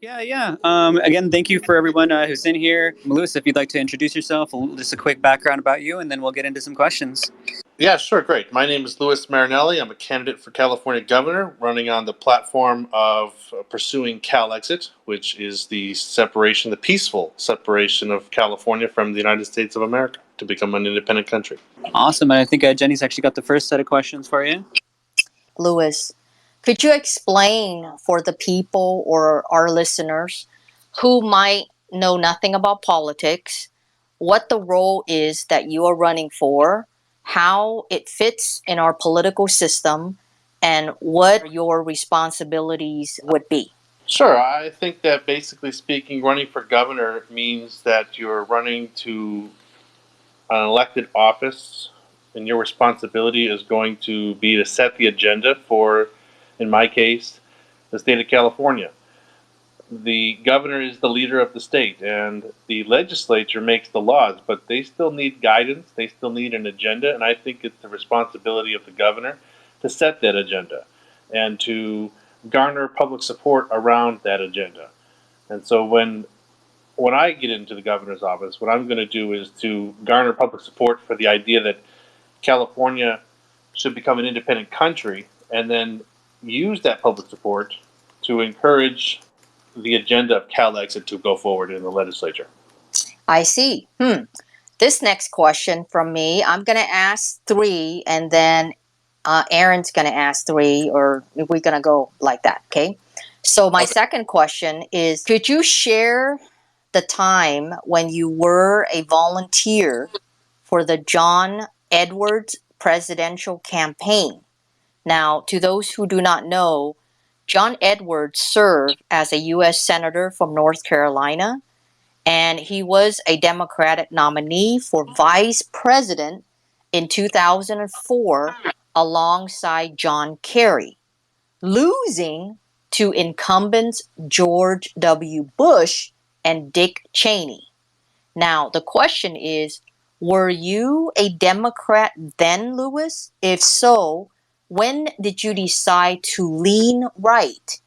Yeah. Again, thank you for everyone who's in here. Lewis, if you'd like to introduce yourself, just a quick background about you, and then we'll get into some questions. Yeah, sure, great. My name is Louis Marinelli. I'm a candidate for California governor, running on the platform of pursuing CalExit, which is the peaceful separation of California from the United States of America to become an independent country. Awesome. And I think Jenny's actually got the first set of questions for you. Louis, could you explain for the people or our listeners who might know nothing about politics what the role is that you are running for, how it fits in our political system, and what your responsibilities would be? Sure. I think that basically speaking, running for governor means that you're running to an elected office, and your responsibility is going to be to set the agenda for, in my case, the state of California. The governor is the leader of the state, and the legislature makes the laws, but they still need guidance. They still need an agenda, and I think it's the responsibility of the governor to set that agenda and to garner public support around that agenda. And so when I get into the governor's office, what I'm going to do is to garner public support for the idea that California should become an independent country, and then use that public support to encourage the agenda of CalExit to go forward in the legislature. I see. This next question from me, I'm going to ask three, and then Aaron's going to ask three, or we're going to go like that, okay? So my second question is, could you share the time when you were a volunteer for the John Edwards presidential campaign? Now, to those who do not know, John Edwards served as a U.S. Senator from North Carolina, and he was a Democratic nominee for Vice President in 2004 alongside John Kerry, losing to incumbents George W. Bush and Dick Cheney. Now, the question is, were you a Democrat then, Louis? If so, when did you decide to lean right?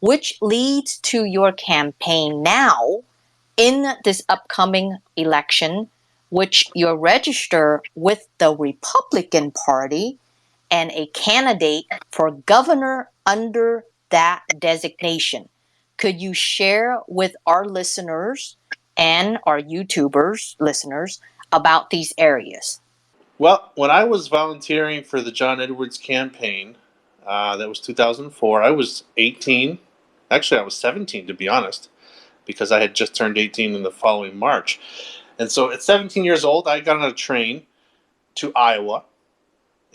Which leads to your campaign now in this upcoming election, which you're registered with the Republican Party and a candidate for governor under that designation. Could you share with our listeners and our YouTubers listeners about these areas? Well, when I was volunteering for the John Edwards campaign, that was 2004, I was 18. Actually, I was 17, to be honest, because I had just turned 18 in the following March. And so at 17 years old, I got on a train to Iowa,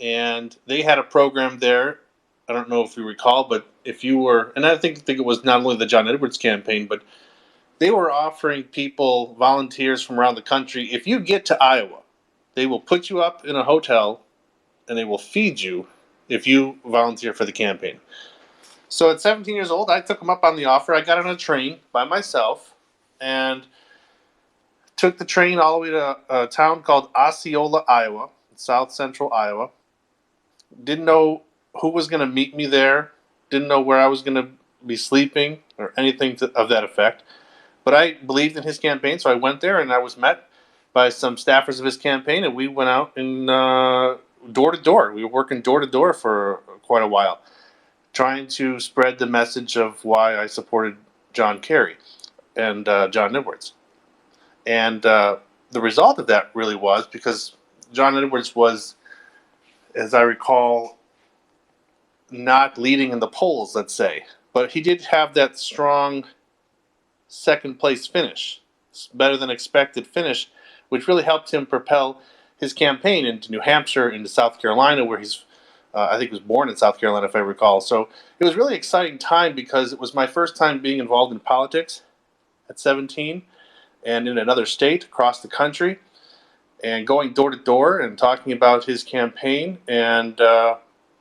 and they had a program there. I don't know if you recall, but if you were, and I think it was not only the John Edwards campaign, but they were offering people, volunteers from around the country, if you get to Iowa, they will put you up in a hotel and they will feed you if you volunteer for the campaign. So at 17 years old, I took them up on the offer. I got on a train by myself and took the train all the way to a town called Osceola, Iowa, south central Iowa. Didn't know who was going to meet me there. Didn't know where I was going to be sleeping or anything of that effect. But I believed in his campaign, so I went there and I was met by some staffers of his campaign, and we went out and door to door. We were working door to door for quite a while, trying to spread the message of why I supported John Kerry and John Edwards. And the result of that really was, because John Edwards was, as I recall, not leading in the polls, let's say, but he did have that strong second place finish, better than expected finish, which really helped him propel his campaign into New Hampshire, into South Carolina, where he's, I think he was born in South Carolina, if I recall. So it was a really exciting time because it was my first time being involved in politics at 17 and in another state across the country, and going door to door and talking about his campaign. And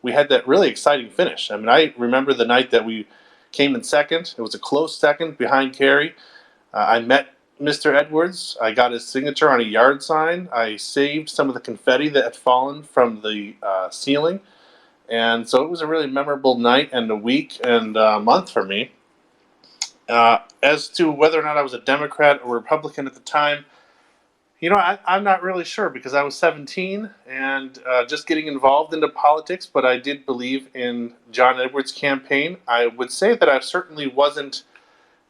we had that really exciting finish. I mean, I remember the night that we came in second. It was a close second behind Kerry. I met Mr. Edwards. I got his signature on a yard sign. I saved some of the confetti that had fallen from the ceiling. And so it was a really memorable night and a week and a month for me. As to whether or not I was a Democrat or Republican at the time, I'm not really sure because I was 17 and just getting involved into politics, but I did believe in John Edwards' campaign. I would say that I certainly wasn't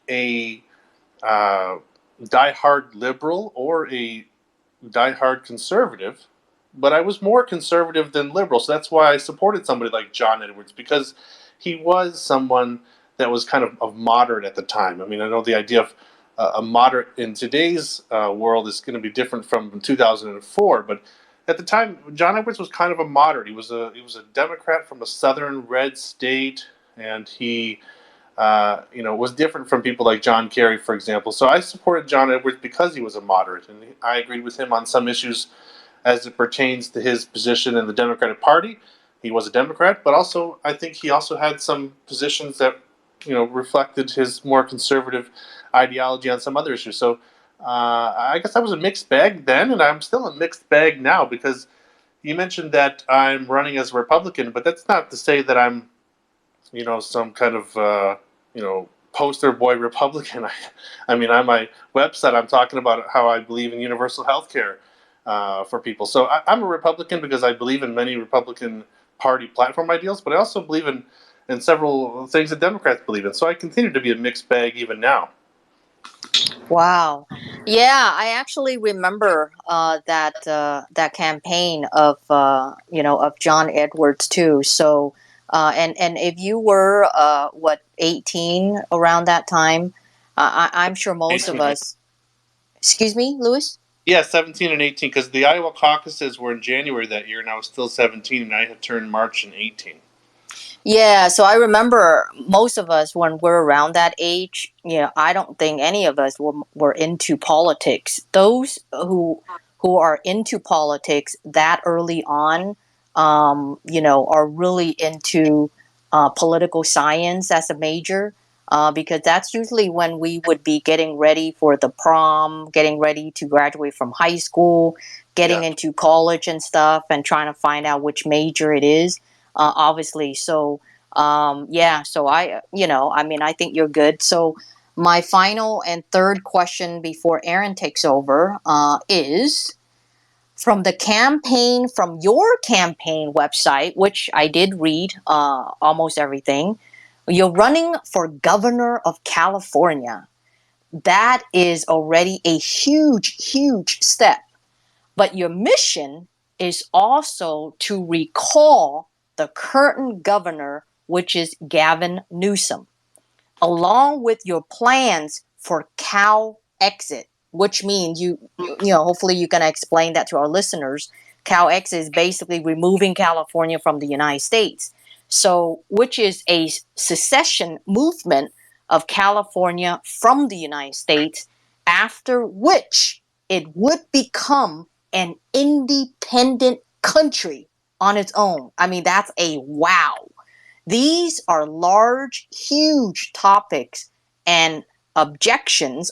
a diehard liberal or a diehard conservative, but I was more conservative than liberal. So that's why I supported somebody like John Edwards, because he was someone that was kind of moderate at the time. I mean, I know the idea of a moderate in today's world is going to be different from 2004, but at the time, John Edwards was kind of a moderate. He was a Democrat from a southern red state, and he was different from people like John Kerry, for example. So I supported John Edwards because he was a moderate, and I agreed with him on some issues as it pertains to his position in the Democratic Party. He was a Democrat, but also I think he also had some positions that reflected his more conservative ideology on some other issues. So I guess I was a mixed bag then, and I'm still a mixed bag now, because you mentioned that I'm running as a Republican, but that's not to say that I'm some kind of poster boy Republican. I mean, on my website, I'm talking about how I believe in universal health care for people. So I'm a Republican because I believe in many Republican Party platform ideals, but I also believe in several things that Democrats believe in. So I continue to be a mixed bag even now. Wow. Yeah, I actually remember that campaign of of John Edwards too. So and if you were 18 around that time, I'm sure most of 18, us. Excuse me, Louis. yeah, 17 and 18, because the Iowa caucuses were in January that year, and I was still 17, and I had turned March in 18. Yeah, so I remember most of us when we're around that age, I don't think any of us were into politics. Those who are into politics that early on, are really into political science as a major, because that's usually when we would be getting ready for the prom, getting ready to graduate from high school, getting Yeah. into college and stuff, and trying to find out which major it is, obviously. So yeah, so I think you're good. So my final and third question before Aaron takes over is from your campaign website, which I did read almost everything. You're running for governor of California. That is already a huge, huge step. But your mission is also to recall the current governor, which is Gavin Newsom, along with your plans for Cal exit, which means hopefully you're going to explain that to our listeners. Cal exit is basically removing California from the United States. So, which is a secession movement of California from the United States, after which it would become an independent country on its own. I mean, that's a wow. These are large, huge topics and objectives.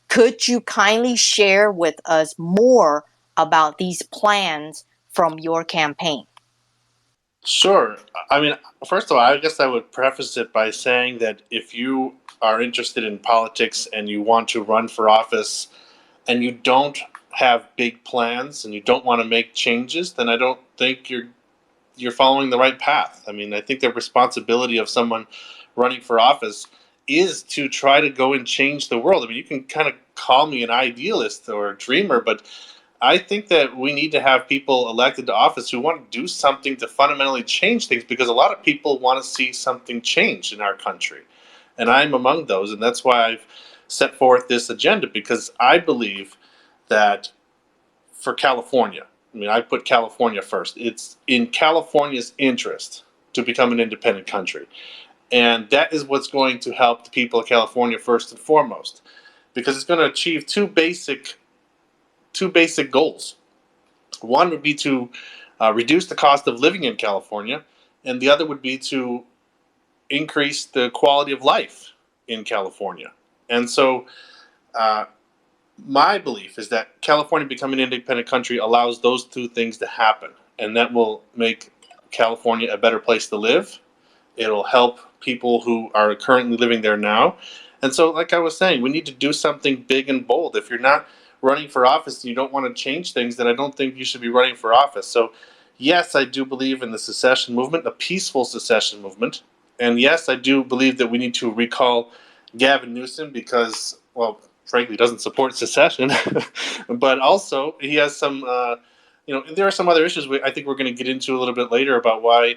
Could you kindly share with us more about these plans from your campaign? Sure. I mean, first of all, I guess I would preface it by saying that if you are interested in politics and you want to run for office and you don't have big plans and you don't want to make changes, then I don't think you're following the right path. I mean, I think the responsibility of someone running for office is to try to go and change the world. I mean, you can kind of call me an idealist or a dreamer, but I think that we need to have people elected to office who want to do something to fundamentally change things, because a lot of people want to see something change in our country. And I'm among those, and that's why I've set forth this agenda, because I believe that for California, I mean, I put California first. It's in California's interest to become an independent country. And that is what's going to help the people of California first and foremost, because it's going to achieve two basic goals. One would be to reduce the cost of living in California, and the other would be to increase the quality of life in California. And so my belief is that California becoming an independent country allows those two things to happen, and that will make California a better place to live. It'll help people who are currently living there now. And so, like I was saying, we need to do something big and bold. If you're not running for office and you don't want to change things, then I don't think you should be running for office. So, yes, I do believe in the secession movement, a peaceful secession movement. And yes, I do believe that we need to recall Gavin Newsom because, well, frankly, doesn't support secession. But also, he has some, there are some other issues I think we're going to get into a little bit later about why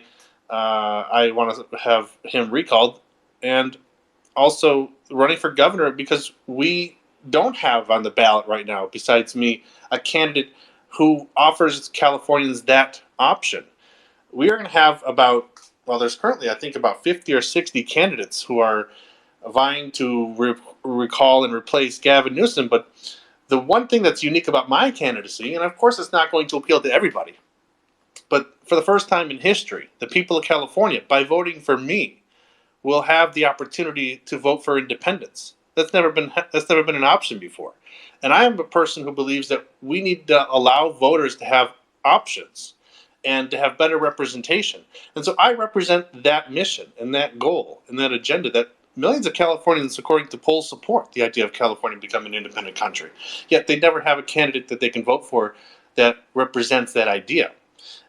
I want to have him recalled. And also running for governor because we don't have on the ballot right now, besides me, a candidate who offers Californians that option. We are going to have there's currently, I think, about 50 or 60 candidates who are vying to recall and replace Gavin Newsom. But the one thing that's unique about my candidacy, and of course it's not going to appeal to everybody, but for the first time in history, the people of California, by voting for me, will have the opportunity to vote for independence. That's never been an option before. And I am a person who believes that we need to allow voters to have options and to have better representation. And so I represent that mission and that goal and that agenda that millions of Californians, according to polls, support the idea of California becoming an independent country. Yet they never have a candidate that they can vote for that represents that idea.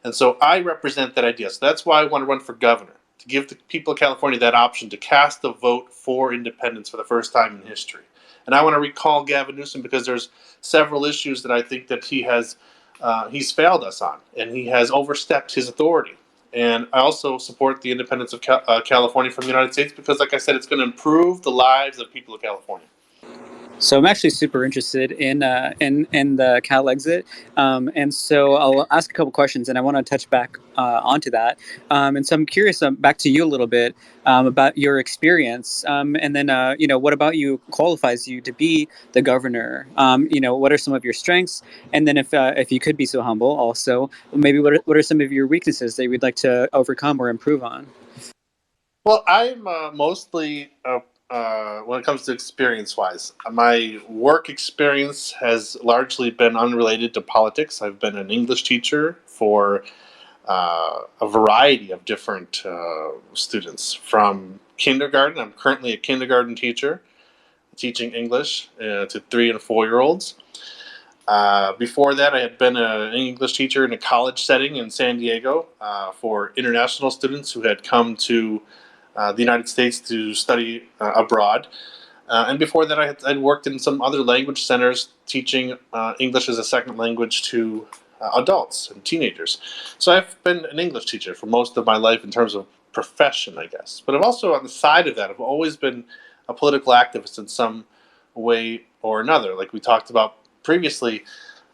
And so I represent that idea. So that's why I want to run for governor, to give the people of California that option to cast a vote for independence for the first time in history. And I want to recall Gavin Newsom because there's several issues that I think that he's failed us on, and he has overstepped his authority. And I also support the independence of California from the United States because, like I said, it's going to improve the lives of people of California. So I'm actually super interested in the Cal exit, and so I'll ask a couple questions, and I want to touch back onto that. And so I'm curious back to you a little bit about your experience, and then what about you qualifies you to be the governor? What are some of your strengths, and then if you could be so humble, also maybe what are some of your weaknesses that you would like to overcome or improve on? Well, I'm mostly when it comes to experience-wise, my work experience has largely been unrelated to politics. I've been an English teacher for a variety of different students. From kindergarten, I'm currently a kindergarten teacher, teaching English to 3 and 4-year-olds. Before that, I had been an English teacher in a college setting in San Diego for international students who had come to the United States to study abroad. And before that, I'd worked in some other language centers teaching English as a second language to adults and teenagers. So I've been an English teacher for most of my life in terms of profession, I guess. But I've also, on the side of that, I've always been a political activist in some way or another. Like we talked about previously,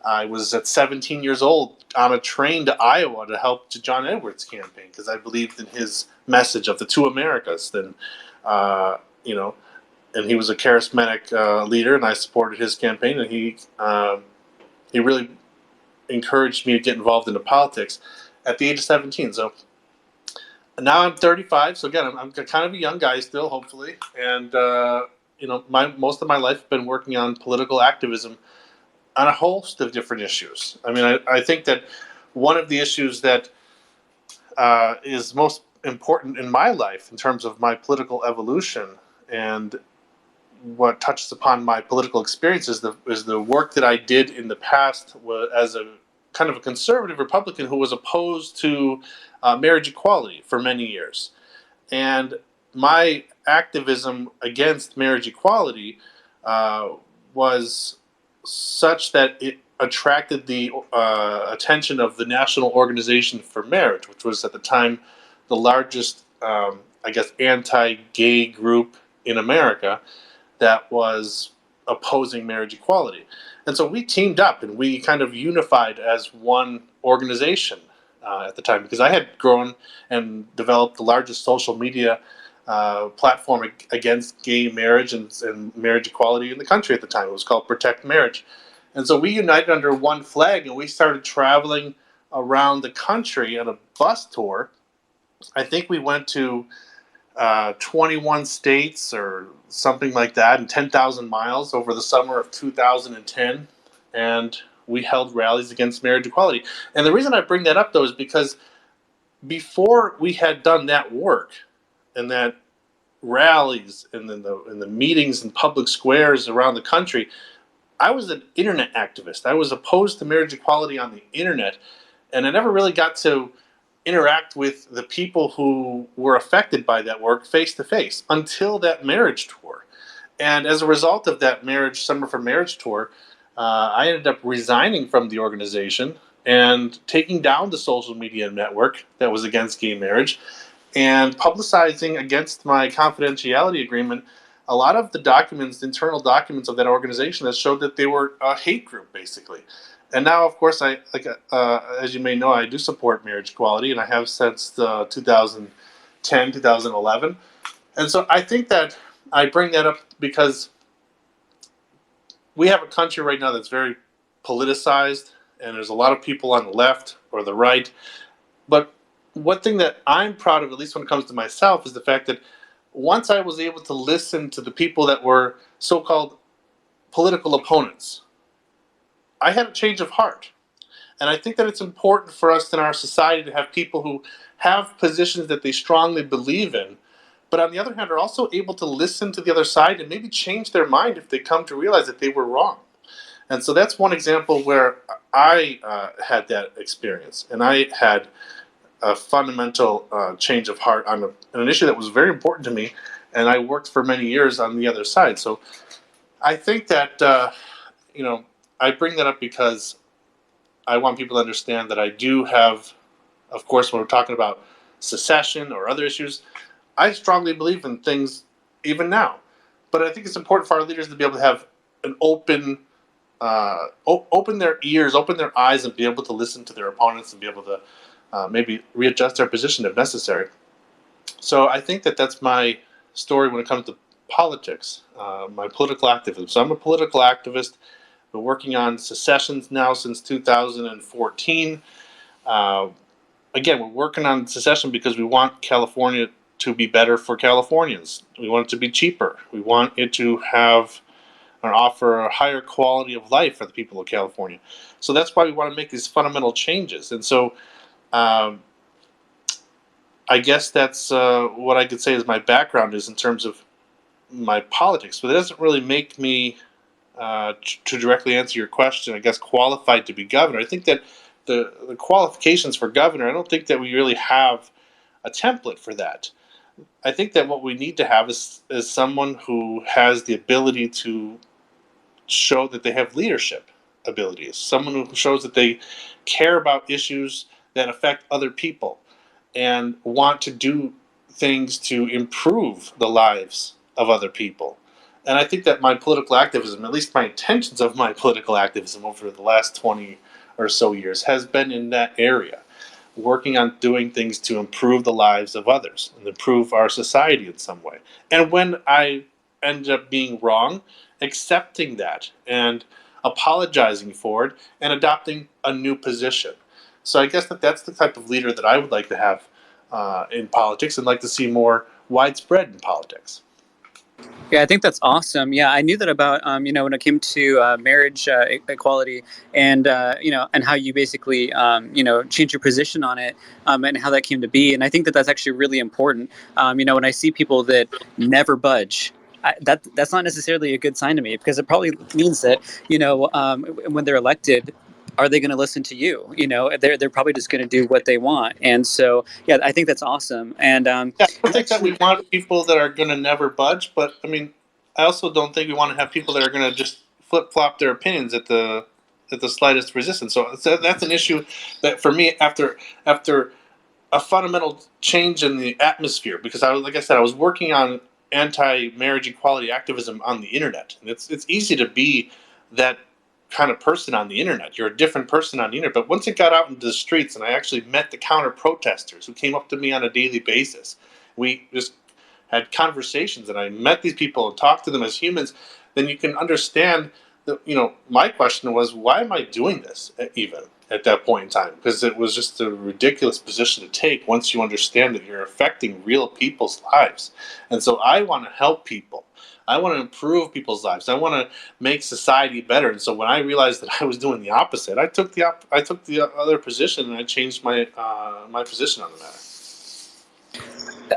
I was at 17 years old on a train to Iowa to help to John Edwards' campaign because I believed in his message of the two Americas. And he was a charismatic leader, and I supported his campaign. And he really encouraged me to get involved into politics at the age of 17. So now I'm 35. So again, I'm kind of a young guy still, hopefully. And most of my life I've been working on political activism on a host of different issues. I mean, I think that one of the issues that is most important in my life in terms of my political evolution and what touches upon my political experience is the work that I did in the past as a kind of a conservative Republican who was opposed to marriage equality for many years. And my activism against marriage equality was such that it attracted the attention of the National Organization for Marriage, which was at the time the largest, anti-gay group in America that was opposing marriage equality. And so we teamed up and we kind of unified as one organization at the time, because I had grown and developed the largest social media platform against gay marriage and marriage equality in the country at the time. It was called Protect Marriage. And so we united under one flag and we started traveling around the country on a bus tour. I think we went to 21 states or something like that, and 10,000 miles over the summer of 2010. And we held rallies against marriage equality. And the reason I bring that up, though, is because before we had done that work and that rallies and in the meetings in public squares around the country, I was an internet activist. I was opposed to marriage equality on the internet, and I never really got to interact with the people who were affected by that work face to face until that marriage tour. And as a result of that Summer for Marriage tour, I ended up resigning from the organization and taking down the social media network that was against gay marriage and publicizing against my confidentiality agreement a lot of the documents, internal documents of that organization that showed that they were a hate group, basically. And now, of course, as you may know, I do support marriage equality, and I have since 2010, 2011. And so I think that I bring that up because we have a country right now that's very politicized, and there's a lot of people on the left or the right. But one thing that I'm proud of, at least when it comes to myself, is the fact that once I was able to listen to the people that were so-called political opponents, I had a change of heart. And I think that it's important for us in our society to have people who have positions that they strongly believe in, but on the other hand are also able to listen to the other side and maybe change their mind if they come to realize that they were wrong. And so that's one example where I had that experience, and I had a fundamental change of heart on an issue that was very important to me, and I worked for many years on the other side. So I think that I bring that up because I want people to understand that I do have, of course, when we're talking about secession or other issues, I strongly believe in things even now. But I think it's important for our leaders to be able to have an open their ears, open their eyes, and be able to listen to their opponents and be able to maybe readjust their position if necessary. So I think that that's my story when it comes to politics, my political activism. So I'm a political activist. Been working on secessions now since 2014. Again, we're working on secession because we want California to be better for Californians. We want it to be cheaper. We want it to have and offer a higher quality of life for the people of California. So that's why we want to make these fundamental changes. And so I guess that's what I could say is my background is in terms of my politics. But it doesn't really make me, to directly answer your question, I guess, qualified to be governor. I think that the qualifications for governor, I don't think that we really have a template for that. I think that what we need to have is someone who has the ability to show that they have leadership abilities, someone who shows that they care about issues that affect other people and want to do things to improve the lives of other people. And I think that my political activism, at least my intentions of my political activism over the last 20 or so years, has been in that area, working on doing things to improve the lives of others and improve our society in some way. And when I end up being wrong, accepting that and apologizing for it and adopting a new position. So I guess that's the type of leader that I would like to have in politics and like to see more widespread in politics. Yeah, I think that's awesome. Yeah, I knew that about when it came to marriage equality and and how you basically change your position on it and how that came to be. And I think that that's actually really important. When I see people that never budge. That's not necessarily a good sign to me because it probably means that when they're elected, are they going to listen to you? They're probably just going to do what they want. And so, yeah, I think that's awesome. And yeah, I think that we want people that are going to never budge, but I mean, I also don't think we want to have people that are going to just flip flop their opinions at the slightest resistance. So that's an issue that for me, after a fundamental change in the atmosphere, because like I said, I was working on anti-marriage equality activism on the internet, and it's easy to be that kind of person on the internet. You're a different person on the internet. But once it got out into the streets and I actually met the counter protesters who came up to me on a daily basis, we just had conversations and I met these people and talked to them as humans, then you can understand that, my question was, why am I doing this even at that point in time? Because it was just a ridiculous position to take once you understand that you're affecting real people's lives. And so I want to help people. I want to improve people's lives. I want to make society better. And so when I realized that I was doing the opposite, I took the other position and I changed my position on the matter.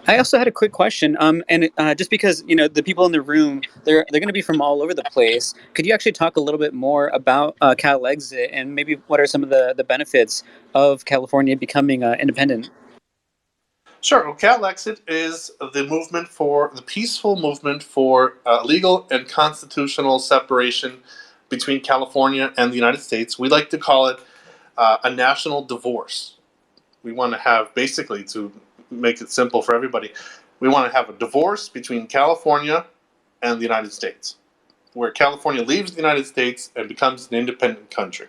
I also had a quick question. And just because the people in the room, they're going to be from all over the place. Could you actually talk a little bit more about Cal Exit and maybe what are some of the benefits of California becoming independent? Sure. Well, Cal Exit is the peaceful movement for legal and constitutional separation between California and the United States. We like to call it a national divorce. We want to have, basically, to make it simple for everybody, we want to have a divorce between California and the United States, where California leaves the United States and becomes an independent country.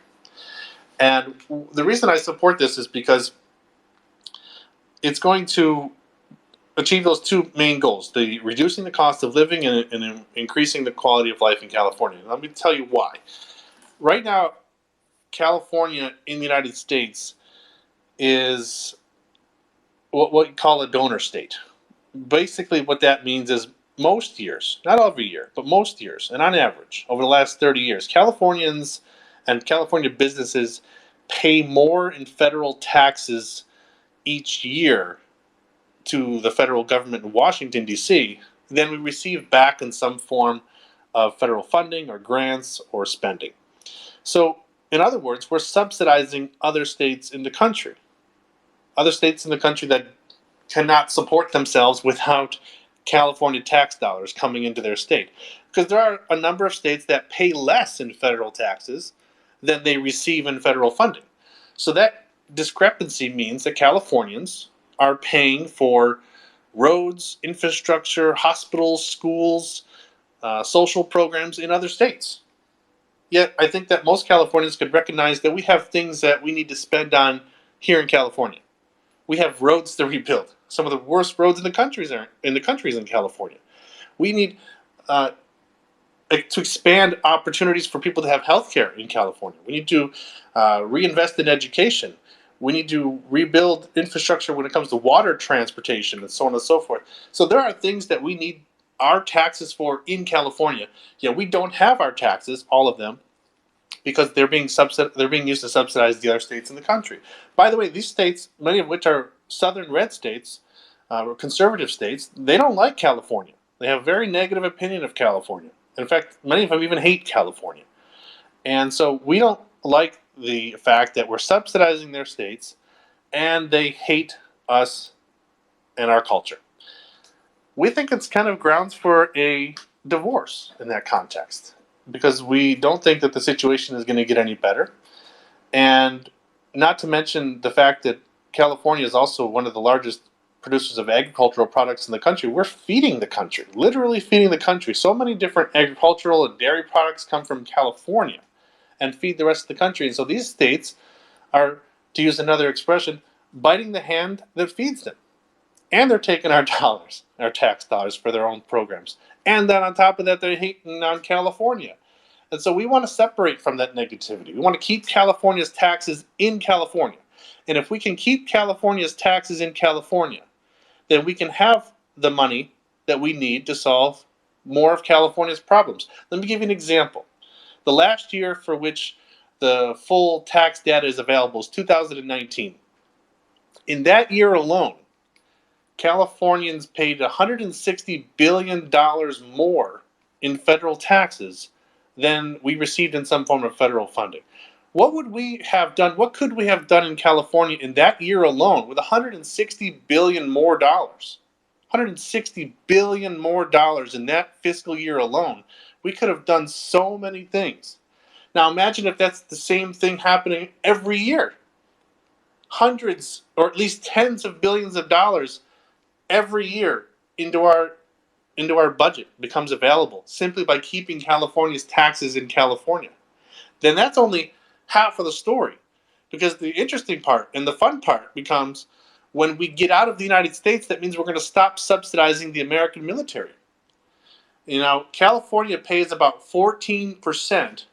And the reason I support this is because it's going to achieve those two main goals: the reducing the cost of living and increasing the quality of life in California. Let me tell you why. Right now, California in the United States is what we call a donor state. Basically, what that means is most years, not every year, but most years, and on average, over the last 30 years, Californians and California businesses pay more in federal taxes each year to the federal government in Washington, D.C., than we receive back in some form of federal funding or grants or spending. So, in other words, we're subsidizing other states in the country. Other states in the country that cannot support themselves without California tax dollars coming into their state. Because there are a number of states that pay less in federal taxes than they receive in federal funding. So that discrepancy means that Californians are paying for roads, infrastructure, hospitals, schools, social programs in other states. Yet I think that most Californians could recognize that we have things that we need to spend on here in California. We have roads to rebuild. Some of the worst roads in the countries are in California. We need to expand opportunities for people to have health care in California. We need to reinvest in education. We need to rebuild infrastructure when it comes to water transportation and so on and so forth. So there are things that we need our taxes for in California. Yeah, we don't have our taxes, all of them, because they're being used to subsidize the other states in the country. By the way, these states, many of which are southern red states, or conservative states, they don't like California. They have a very negative opinion of California. In fact, many of them even hate California. And so we don't like the fact that we're subsidizing their states and they hate us and our culture. We think it's kind of grounds for a divorce in that context, because we don't think that the situation is going to get any better. And not to mention the fact that California is also one of the largest producers of agricultural products in the country. We're feeding the country, literally feeding the country. So many different agricultural and dairy products come from California and feed the rest of the country. And so these states are, to use another expression, biting the hand that feeds them. And they're taking our dollars, our tax dollars, for their own programs. And then on top of that, they're hating on California. And so we want to separate from that negativity. We want to keep California's taxes in California. And if we can keep California's taxes in California, then we can have the money that we need to solve more of California's problems. Let me give you an example. The last year for which the full tax data is available is 2019. In that year alone, Californians paid $160 billion more in federal taxes than we received in some form of federal funding. What would we have done? What could we have done in California in that year alone with $160 billion more dollars? $160 billion more dollars in that fiscal year alone. We could have done so many things. Now imagine if that's the same thing happening every year. Hundreds, or at least tens of billions of dollars every year into our budget becomes available simply by keeping California's taxes in California. Then that's only half of the story, because the interesting part and the fun part becomes when we get out of the United States, that means we're going to stop subsidizing the American military. You know, California pays about 14%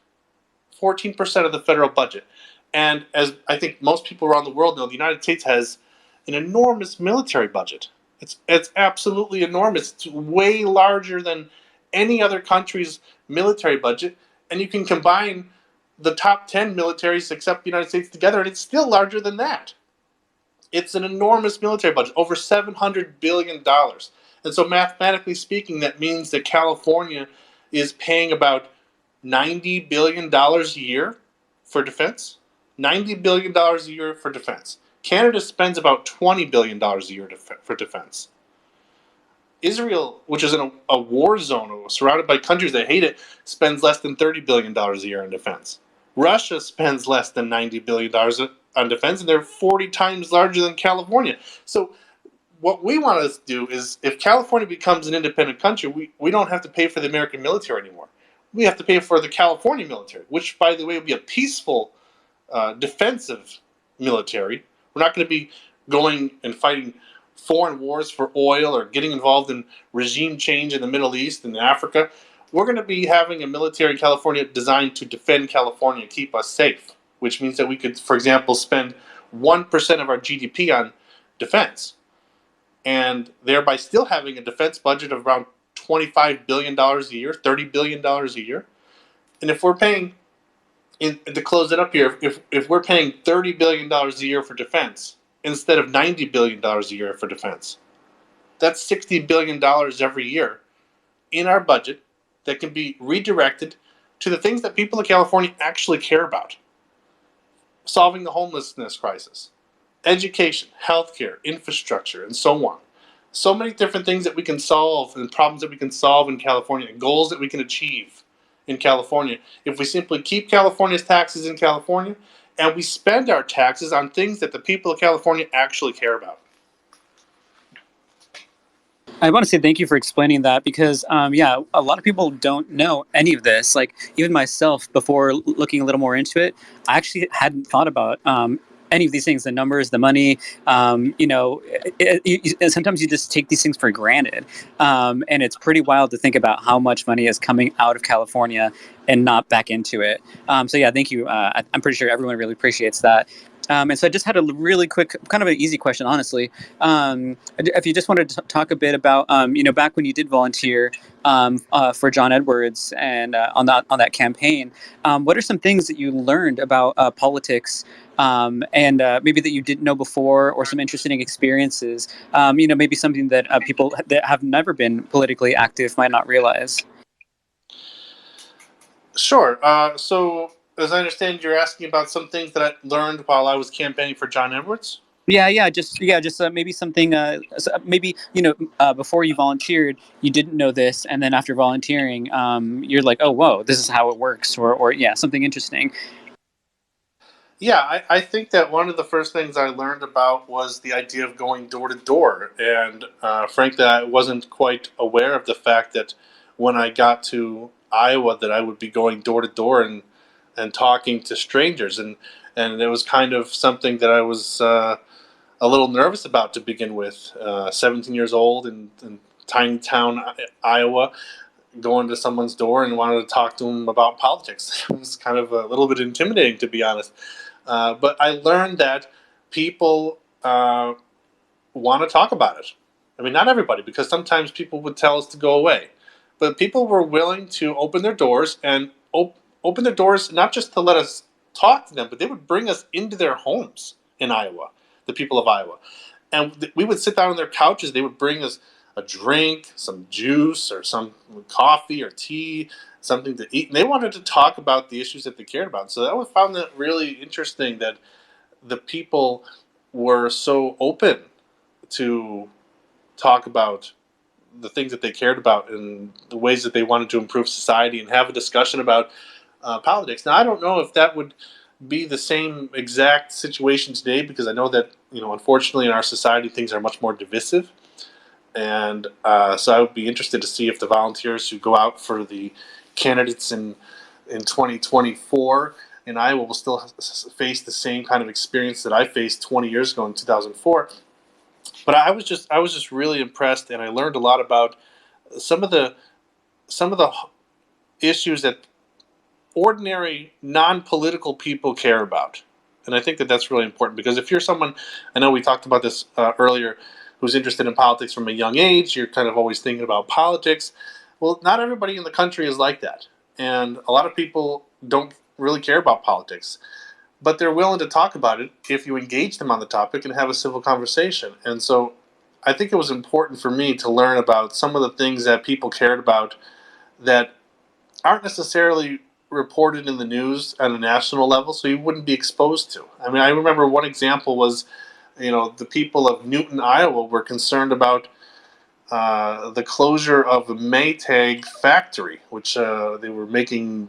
of the federal budget. And as I think most people around the world know, the United States has an enormous military budget. It's absolutely enormous. It's way larger than any other country's military budget. And you can combine the top 10 militaries except the United States together, and it's still larger than that. It's an enormous military budget, over $700 billion. And so, mathematically speaking, that means that California is paying about $90 billion a year for defense. $90 billion a year for defense. Canada spends about $20 billion a year for defense. Israel, which is in a war zone, surrounded by countries that hate it, spends less than $30 billion a year on defense. Russia spends less than $90 billion on defense, and they're 40 times larger than California. So what we want to do is, if California becomes an independent country, we don't have to pay for the American military anymore. We have to pay for the California military, which, by the way, would be a peaceful, defensive military. We're not going to be going and fighting foreign wars for oil or getting involved in regime change in the Middle East and Africa. We're going to be having a military in California designed to defend California and keep us safe, which means that we could, for example, spend 1% of our GDP on defense, and thereby still having a defense budget of around $25 billion a year, $30 billion a year. And if we're paying, to close it up here, if we're paying $30 billion a year for defense instead of $90 billion a year for defense, that's $60 billion every year in our budget that can be redirected to the things that people in California actually care about. Solving the homelessness crisis, education, healthcare, infrastructure, and so on. So many different things that we can solve, and problems that we can solve in California, and goals that we can achieve in California, if we simply keep California's taxes in California and we spend our taxes on things that the people of California actually care about. I want to say thank you for explaining that because, yeah, a lot of people don't know any of this. Like, even myself, before looking a little more into it, I actually hadn't thought about any of these things, the numbers, the money. Sometimes you just take these things for granted. And it's pretty wild to think about how much money is coming out of California and not back into it. So, yeah, thank you. I'm pretty sure everyone really appreciates that. And so I just had a really quick, kind of an easy question, honestly. If you just wanted to talk a bit about, back when you did volunteer for John Edwards and on that campaign, what are some things that you learned about politics and maybe that you didn't know before, or some interesting experiences? Maybe something that people that have never been politically active might not realize. Sure. So, as I understand, you're asking about some things that I learned while I was campaigning for John Edwards. Just maybe something. Maybe before you volunteered, you didn't know this, and then after volunteering, you're like, oh, whoa, this is how it works, or yeah, something interesting. Yeah, I think that one of the first things I learned about was the idea of going door to door, and frankly, I wasn't quite aware of the fact that when I got to Iowa, that I would be going door to door and talking to strangers, and it was kind of something that I was a little nervous about to begin with. 17 years old in tiny town Iowa, going to someone's door and wanted to talk to them about politics. It was kind of a little bit intimidating, to be honest. But I learned that people want to talk about it. I mean, not everybody, because sometimes people would tell us to go away. But people were willing to open their doors and open their doors not just to let us talk to them, but they would bring us into their homes in Iowa, the people of Iowa. And we would sit down on their couches. They would bring us a drink, some juice, or some coffee or tea, something to eat. And they wanted to talk about the issues that they cared about. So I found that really interesting, that the people were so open to talk about the things that they cared about and the ways that they wanted to improve society and have a discussion about politics. Now, I don't know if that would be the same exact situation today, because I know that, unfortunately in our society things are much more divisive. And so I would be interested to see if the volunteers who go out for the candidates in 2024 in Iowa will still face the same kind of experience that I faced 20 years ago in 2004. But I was just really impressed, and I learned a lot about some of the issues that ordinary non-political people care about. And I think that that's really important, because if you're someone, I know we talked about this earlier, who's interested in politics from a young age, you're kind of always thinking about politics. Well, not everybody in the country is like that. And a lot of people don't really care about politics. but they're willing to talk about it if you engage them on the topic and have a civil conversation. And so I think it was important for me to learn about some of the things that people cared about that aren't necessarily reported in the news at a national level, so you wouldn't be exposed to. I mean, I remember one example was, the people of Newton, Iowa were concerned about the closure of the Maytag factory, which they were making,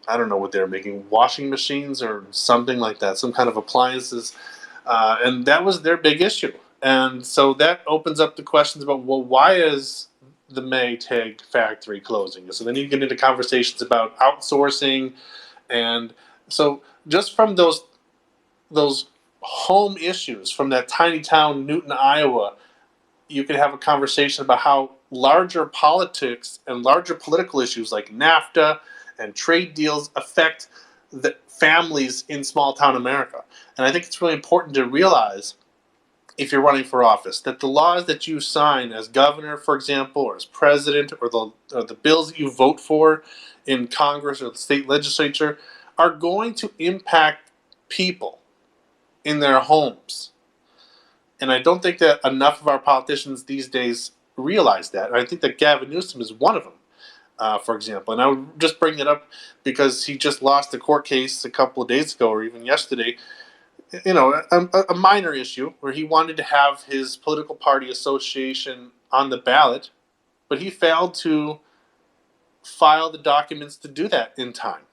I don't know what they were making, washing machines or something like that, some kind of appliances. And that was their big issue. And so that opens up the questions about, well, why is the Maytag factory closing? So then you get into conversations about outsourcing. And so just from those home issues from that tiny town, Newton, Iowa, you could have a conversation about how larger politics and larger political issues like NAFTA and trade deals affect the families in small town America. And I think it's really important to realize, if you're running for office, that the laws that you sign as governor, for example, or as president, or the bills that you vote for in Congress or the state legislature are going to impact people in their homes. And I don't think that enough of our politicians these days realize that. And I think that Gavin Newsom is one of them, for example. And I would just bring it up because he just lost a court case a couple of days ago or even yesterday. A minor issue where he wanted to have his political party association on the ballot, but he failed to file the documents to do that in time.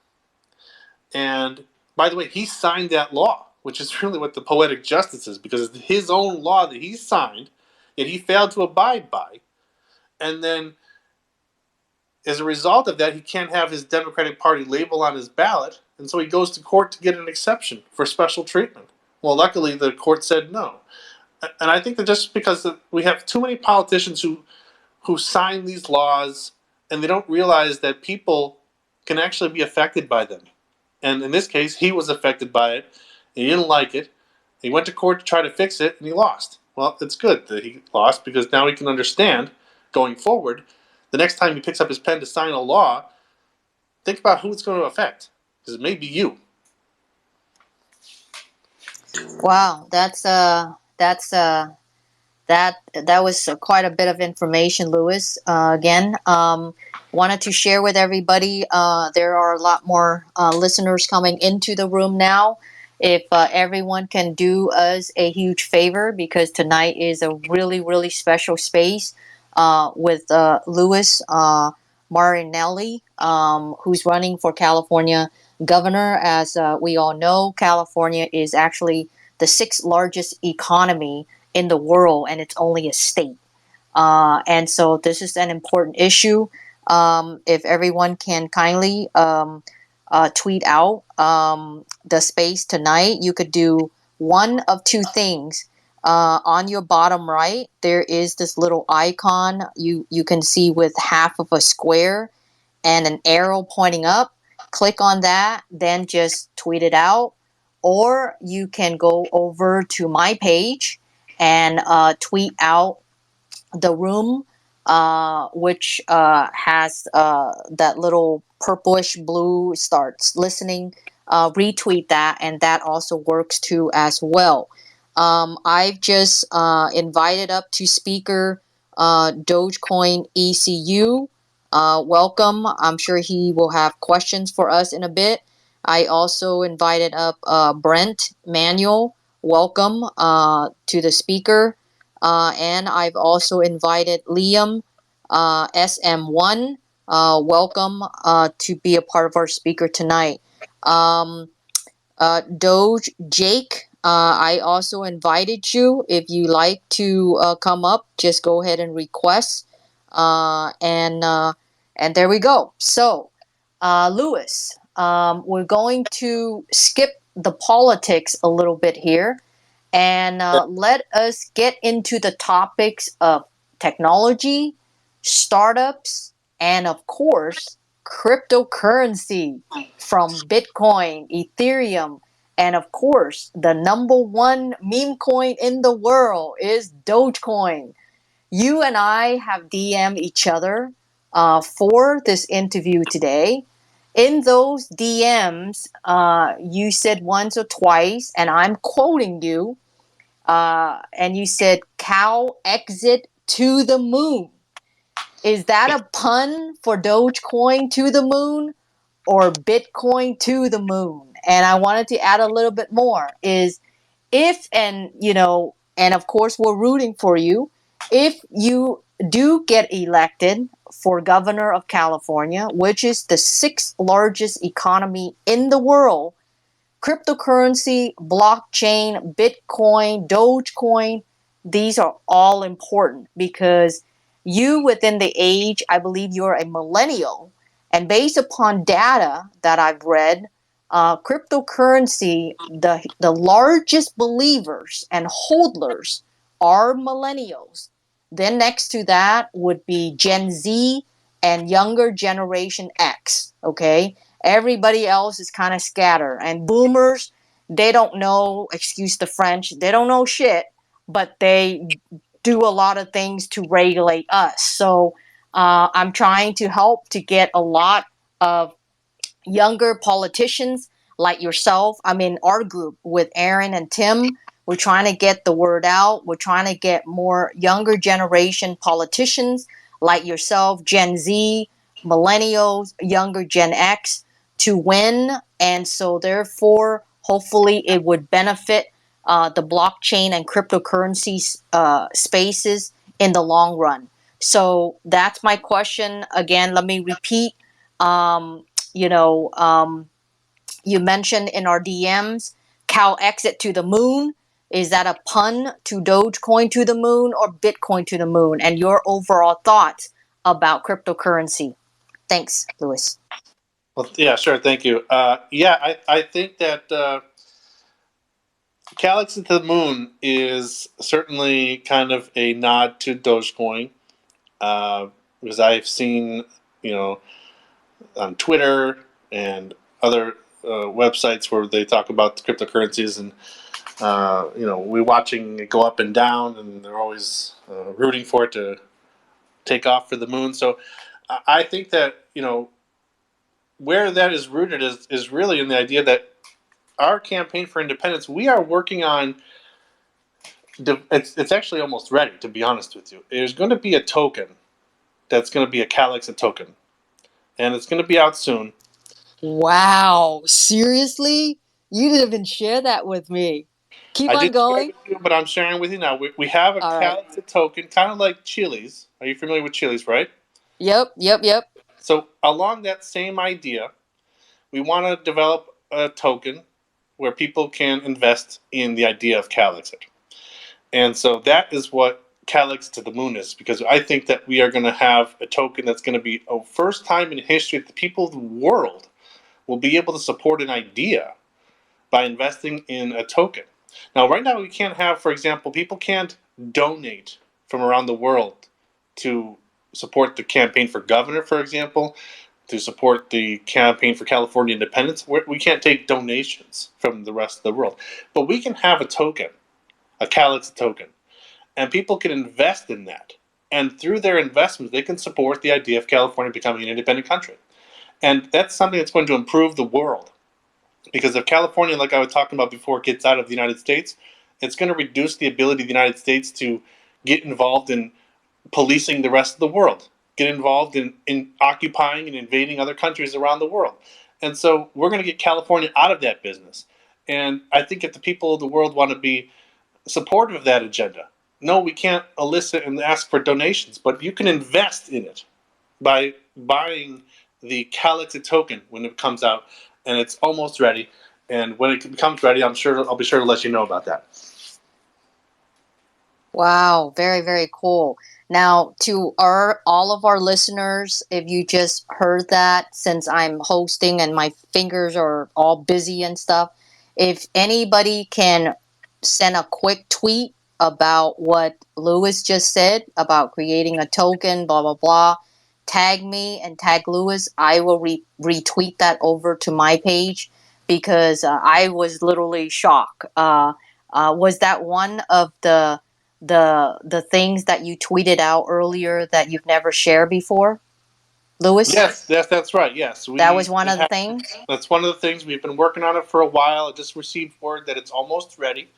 And by the way, he signed that law, which is really what the poetic justice is, because it's his own law that he signed, yet he failed to abide by. And then, as a result of that, he can't have his Democratic Party label on his ballot, and so he goes to court to get an exception for special treatment. Well, luckily, the court said no. And I think that just because we have too many politicians who sign these laws, and they don't realize that people can actually be affected by them. And in this case, he was affected by it. He didn't like it. He went to court to try to fix it, and he lost. Well, it's good that he lost, because now he can understand, going forward, the next time he picks up his pen to sign a law, think about who it's going to affect, because it may be you. Wow, that was quite a bit of information, Louis. Again, wanted to share with everybody. There are a lot more listeners coming into the room now. If everyone can do us a huge favor, because tonight is a really, really special space with Louis Marinelli, who's running for California governor. As we all know, California is actually the 6th largest economy in the world, and it's only a state. And so this is an important issue. If everyone can kindly tweet out the space tonight, you could do one of two things. On your bottom right, there is this little icon you can see with half of a square and an arrow pointing up. Click on that, then just tweet it out. Or you can go over to my page and tweet out the room, which has that little purplish blue starts listening. Retweet that, and that also works too as well. I've just invited up to speaker Dogecoin ECU. Welcome. I'm sure he will have questions for us in a bit. I also invited up Brent Manuel. Welcome to the speaker. And I've also invited Liam SM1. Welcome to be a part of our speaker tonight. Doge Jake, I also invited you. If you like to come up, just go ahead and request. And there we go. So, Louis, we're going to skip the politics a little bit here, and let us get into the topics of technology, startups, and of course, cryptocurrency, from Bitcoin, Ethereum, and of course, the #1 meme coin in the world is Dogecoin. You and I have DM'd each other for this interview today. in those DMs, you said once or twice, and I'm quoting you, and you said cow exit to the moon. Is that a pun for Dogecoin to the moon or Bitcoin to the moon? And I wanted to add a little bit more is if, and and of course we're rooting for you, if you do get elected for governor of California, which is the sixth largest economy in the world, cryptocurrency, blockchain, Bitcoin, Dogecoin, these are all important because you, within the age, I believe you're a millennial, and based upon data that I've read, cryptocurrency, the largest believers and holders are millennials. Then next to that would be Gen Z and younger generation X. Okay, everybody else is kind of scattered, and boomers, they don't know, excuse the French, they don't know shit, but they do a lot of things to regulate us. So I'm trying to help to get a lot of younger politicians like yourself. I'm in our group with Aaron and Tim. We're trying to get the word out. We're trying to get more younger generation politicians like yourself, Gen Z, millennials, younger Gen X to win. And so, therefore, hopefully, it would benefit the blockchain and cryptocurrency spaces in the long run. So, that's my question. Again, let me repeat. Um, you mentioned in our DMs, cow exit to the moon. Is that a pun to Dogecoin to the moon or Bitcoin to the moon? And your overall thoughts about cryptocurrency. Thanks, Louis. Well, yeah, sure. Thank you. I think that Calyx to the Moon is certainly kind of a nod to Dogecoin, because I've seen, on Twitter and other websites where they talk about the cryptocurrencies, and we're watching it go up and down, and they're always rooting for it to take off for the moon. So I think that where that is rooted is really in the idea that our campaign for independence, we are working on. It's actually almost ready, to be honest with you. There's going to be a token that's going to be a Calyx token, and it's going to be out soon. Wow, seriously? You didn't even share that with me. Keep on going. But I'm sharing with you now. We have a Calyx token, kind of like Chili's. Are you familiar with Chili's, right? Yep. So along that same idea, we want to develop a token where people can invest in the idea of Calyx. And so that is what Calyx to the Moon is, because I think that we are going to have a token that's going to be a first time in history that the people of the world will be able to support an idea by investing in a token. Now, right now, we can't have, for example, people can't donate from around the world to support the campaign for governor, for example, to support the campaign for California independence. We can't take donations from the rest of the world. But we can have a token, a Calyx token, and people can invest in that. And through their investments, they can support the idea of California becoming an independent country. And that's something that's going to improve the world. Because if California, like I was talking about before, gets out of the United States, it's going to reduce the ability of the United States to get involved in policing the rest of the world, get involved in occupying and invading other countries around the world. And so we're going to get California out of that business. And I think if the people of the world want to be supportive of that agenda, no, we can't elicit and ask for donations, but you can invest in it by buying the Calyx token when it comes out, and it's almost ready. And when it becomes ready, I'll be sure to let you know about that. Wow, very, very cool. Now, to all of our listeners, if you just heard that, since I'm hosting and my fingers are all busy and stuff, if anybody can send a quick tweet about what Louis just said about creating a token, blah, blah, blah, tag me and tag Louis, I will retweet that over to my page because I was literally shocked. Was that one of the things that you tweeted out earlier that you've never shared before? Louis? Yes, that's right. Yes, That was one of the things? that's one of the things. We've been working on it for a while. I just received word that it's almost ready.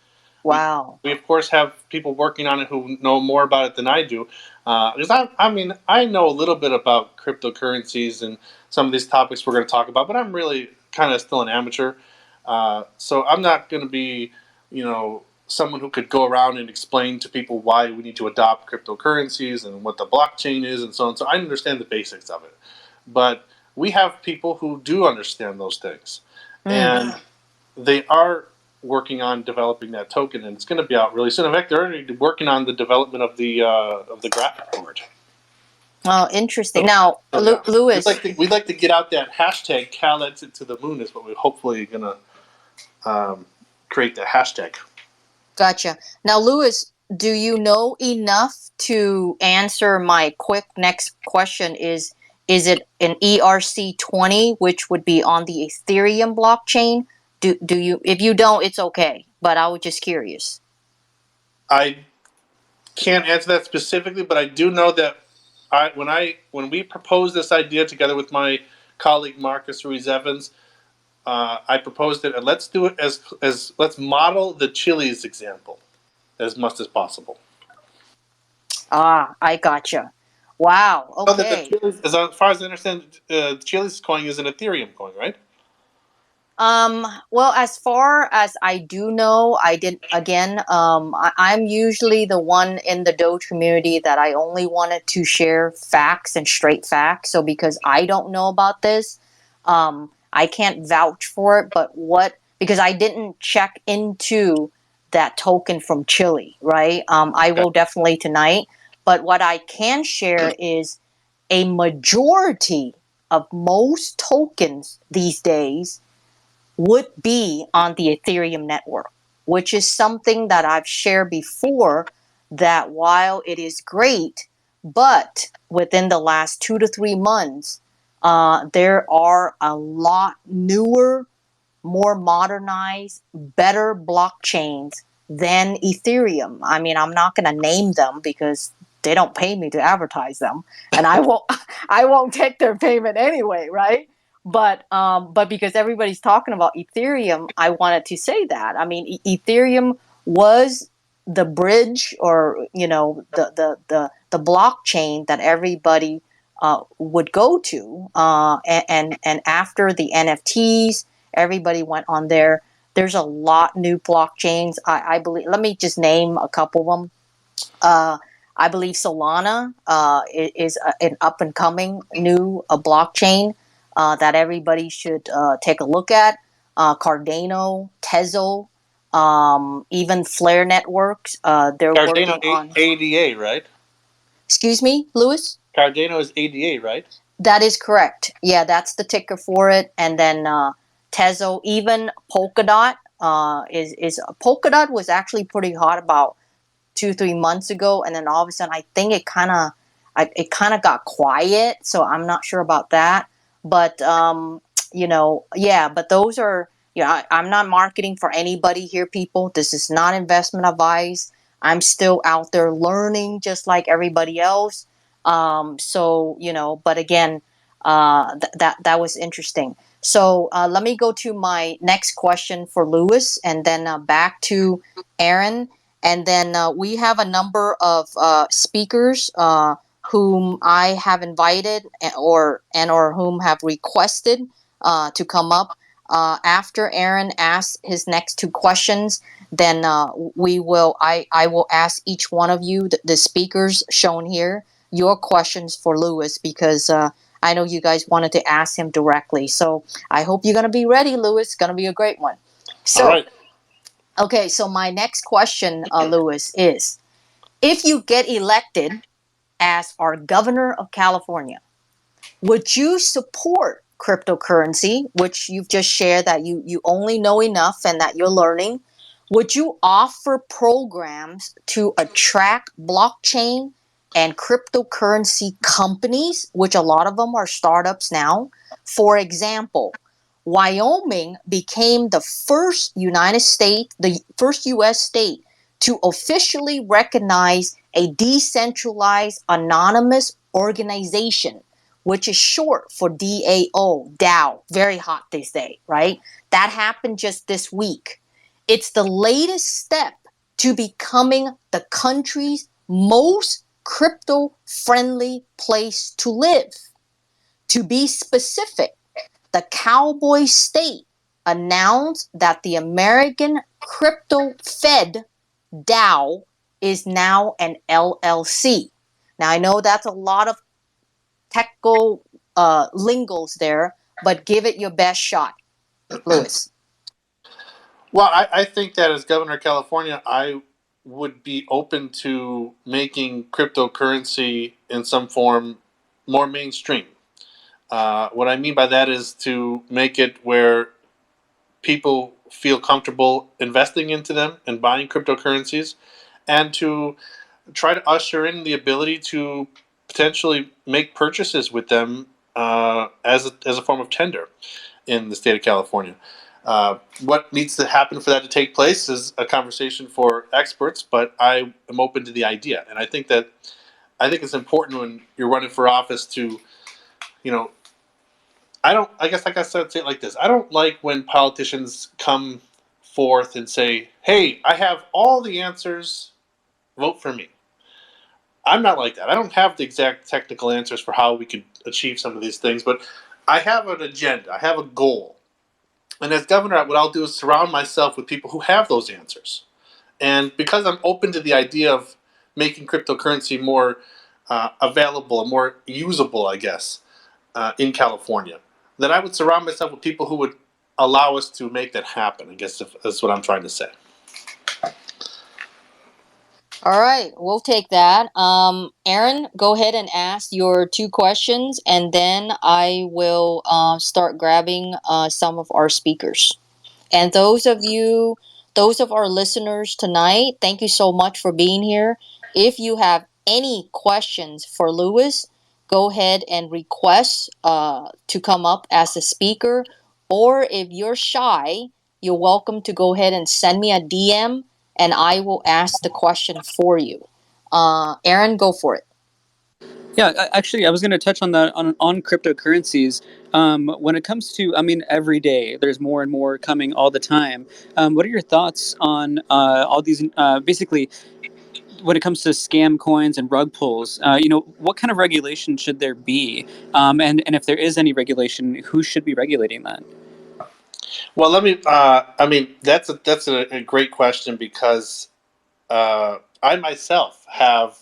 Wow. We of course have people working on it who know more about it than I do. Because I mean, I know a little bit about cryptocurrencies and some of these topics we're going to talk about, but I'm really kind of still an amateur. So I'm not going to be, someone who could go around and explain to people why we need to adopt cryptocurrencies and what the blockchain is and so on. So I understand the basics of it, but we have people who do understand those things, and they are working on developing that token, and it's going to be out really soon. In fact, they're already working on the development of the graphic board. Oh, interesting. Now, So, yeah. Louis, we'd like to get out that hashtag CalExit to the moon is what we're hopefully going to create the hashtag. gotcha. Now, Louis, do you know enough to answer my quick next question? Is it an ERC20, which would be on the Ethereum blockchain? Do you? If you don't, it's okay. But I was just curious. I can't answer that specifically, but I do know that when we proposed this idea together with my colleague Marcus Ruiz Evans, I proposed it, and let's do it as let's model the Chili's example as much as possible. Ah, I gotcha. Wow. Okay. As far as I understand, Chili's coin is an Ethereum coin, right? Well, as far as I do know, I did again. I'm usually the one in the Doge community that I only wanted to share facts and straight facts. So because I don't know about this, I can't vouch for it. But because I didn't check into that token from Chile, right? I will definitely tonight. But what I can share is a majority of most tokens these days would be on the Ethereum network, which is something that I've shared before, that while it is great, but within the last 2 to 3 months, there are a lot newer, more modernized, better blockchains than Ethereum. I mean, I'm not going to name them because they don't pay me to advertise them, and I won't take their payment anyway, right? But because everybody's talking about Ethereum, I wanted to say that. I mean, Ethereum was the bridge, or the blockchain that everybody would go to, and after the NFTs, everybody went on there. There's a lot new blockchains. I believe. Let me just name a couple of them. I believe Solana is an up and coming new blockchain that everybody should take a look at. Cardano, Tezos, even Flare Networks. They're Cardano working on ADA, right? Excuse me, Louis? Cardano is ADA, right? That is correct. Yeah, that's the ticker for it. And then Tezos, even Polkadot is Polkadot was actually pretty hot about 2-3 months ago, and then all of a sudden I think it kind of got quiet. So I'm not sure about that. But yeah. But those are I'm not marketing for anybody here, people. This is not investment advice. I'm still out there learning just like everybody else. So but again, that was interesting. So let me go to my next question for Louis, and then back to Aaron. And then we have a number of speakers whom I have invited or whom have requested to come up. After Aaron asks his next two questions, then I will ask each one of you, the speakers shown here, your questions for Louis, because I know you guys wanted to ask him directly. So I hope you're going to be ready, Louis. It's going to be a great one. So, all right. Okay, so my next question, Louis, is if you get elected as our governor of California, would you support cryptocurrency, which you've just shared that you only know enough and that you're learning? Would you offer programs to attract blockchain and cryptocurrency companies, which a lot of them are startups now? For example, Wyoming became the first U.S. state to officially recognize a decentralized anonymous organization, which is short for DAO, DAO, very hot these days, right? That happened just this week. It's the latest step to becoming the country's most crypto-friendly place to live. To be specific, the Cowboy State announced that the American Crypto Fed DAO is now an LLC. Now, I know that's a lot of technical lingos there, but give it your best shot, Lewis. Well, I think that as governor of California, I would be open to making cryptocurrency in some form more mainstream. What I mean by that is to make it where people feel comfortable investing into them and buying cryptocurrencies, and to try to usher in the ability to potentially make purchases with them as a form of tender in the state of California. What needs to happen for that to take place is a conversation for experts, but I am open to the idea, and I think it's important when you're running for office to, you know, I guess like I said, say it like this. I don't like when politicians come forth and say, "Hey, I have all the answers. Vote for me." I'm not like that. I don't have the exact technical answers for how we could achieve some of these things, but I have an agenda. I have a goal. And as governor, what I'll do is surround myself with people who have those answers. And because I'm open to the idea of making cryptocurrency more available and more usable, I guess, in California, then I would surround myself with people who would allow us to make that happen. I guess that's what I'm trying to say. All right, we'll take that. Aaron, go ahead and ask your 2 questions, and then I will start grabbing some of our speakers. And those of our listeners tonight, thank you so much for being here. If you have any questions for Lewis, go ahead and request to come up as a speaker. Or if you're shy, you're welcome to go ahead and send me a DM and I will ask the question for you. Aaron, go for it. Yeah, actually, I was going to touch on that on cryptocurrencies. When it comes to, I mean, every day there's more and more coming all the time. What are your thoughts on all these? Basically, when it comes to scam coins and rug pulls, what kind of regulation should there be? And if there is any regulation, who should be regulating that? Well, let me. I mean, that's a great question because I myself have,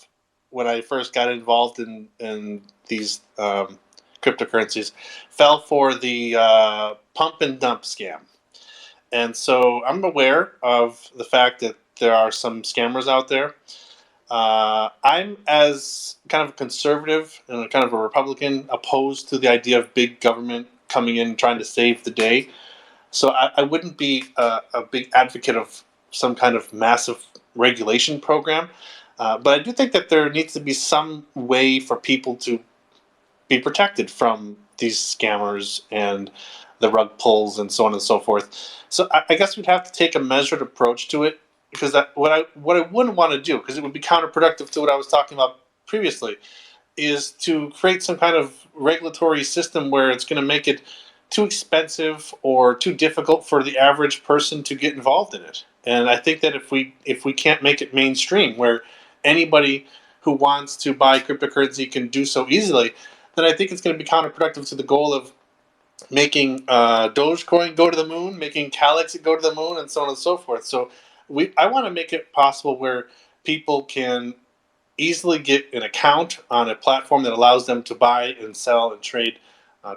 when I first got involved in these cryptocurrencies, fell for the pump and dump scam, and so I'm aware of the fact that there are some scammers out there. I'm, as kind of a conservative and kind of a Republican, opposed to the idea of big government coming in and trying to save the day. So I wouldn't be a big advocate of some kind of massive regulation program. But I do think that there needs to be some way for people to be protected from these scammers and the rug pulls and so on and so forth. So I guess we'd have to take a measured approach to it, because what I wouldn't want to do, because it would be counterproductive to what I was talking about previously, is to create some kind of regulatory system where it's going to make it too expensive or too difficult for the average person to get involved in it. And I think that if we can't make it mainstream, where anybody who wants to buy cryptocurrency can do so easily, then I think it's going to be counterproductive to the goal of making Dogecoin go to the moon, making Calyx go to the moon, and so on and so forth. So I want to make it possible where people can easily get an account on a platform that allows them to buy and sell and trade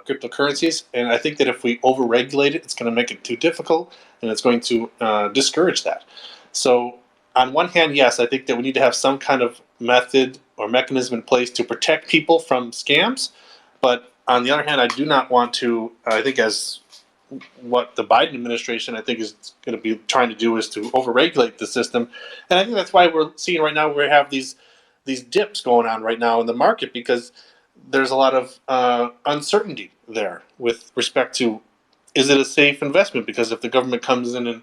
cryptocurrencies. And I think that if we overregulate it, it's going to make it too difficult, and it's going to discourage that. So on one hand, yes, I think that we need to have some kind of method or mechanism in place to protect people from scams. But on the other hand, I do not want to, I think, as what the Biden administration, I think, is going to be trying to do, is to overregulate the system. And I think that's why we're seeing right now, we have these dips going on right now in the market, because there's a lot of uncertainty there with respect to, is it a safe investment? Because if the government comes in and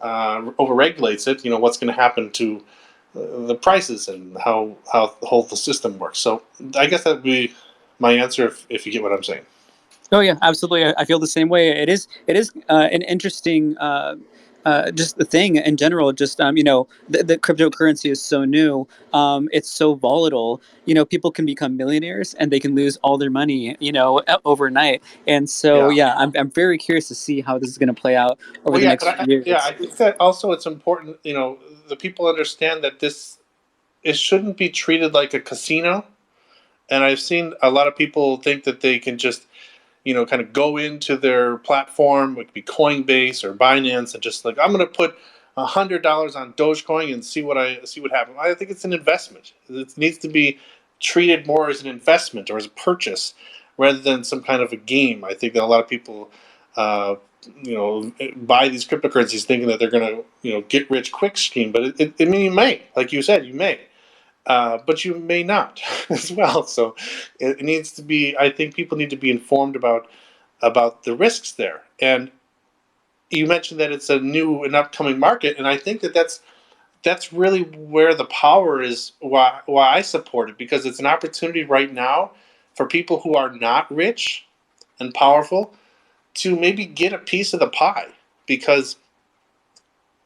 overregulates it, what's going to happen to the prices and how the whole system works. So I guess that would be my answer if you get what I'm saying. Oh yeah, absolutely. I feel the same way. It is an interesting just the thing in general. Just the cryptocurrency is so new. It's so volatile. People can become millionaires and they can lose all their money. Overnight. And so Yeah. yeah, I'm very curious to see how this is going to play out over Well, the yeah, next few years. I think that also it's important. The people understand that it shouldn't be treated like a casino. And I've seen a lot of people think that they can just kind of go into their platform, it could be Coinbase or Binance, and just like I'm going to put $100 on Dogecoin and see what happens. I think it's an investment. It needs to be treated more as an investment or as a purchase rather than some kind of a game. I think that a lot of people, uh, buy these cryptocurrencies thinking that they're going to, get rich quick scheme. But I mean, you may, like you said, you may. But you may not as well. So it needs to be. I think people need to be informed about the risks there. And you mentioned that it's a new and upcoming market, and I think that's really where the power is. Why I support it, because it's an opportunity right now for people who are not rich and powerful to maybe get a piece of the pie, because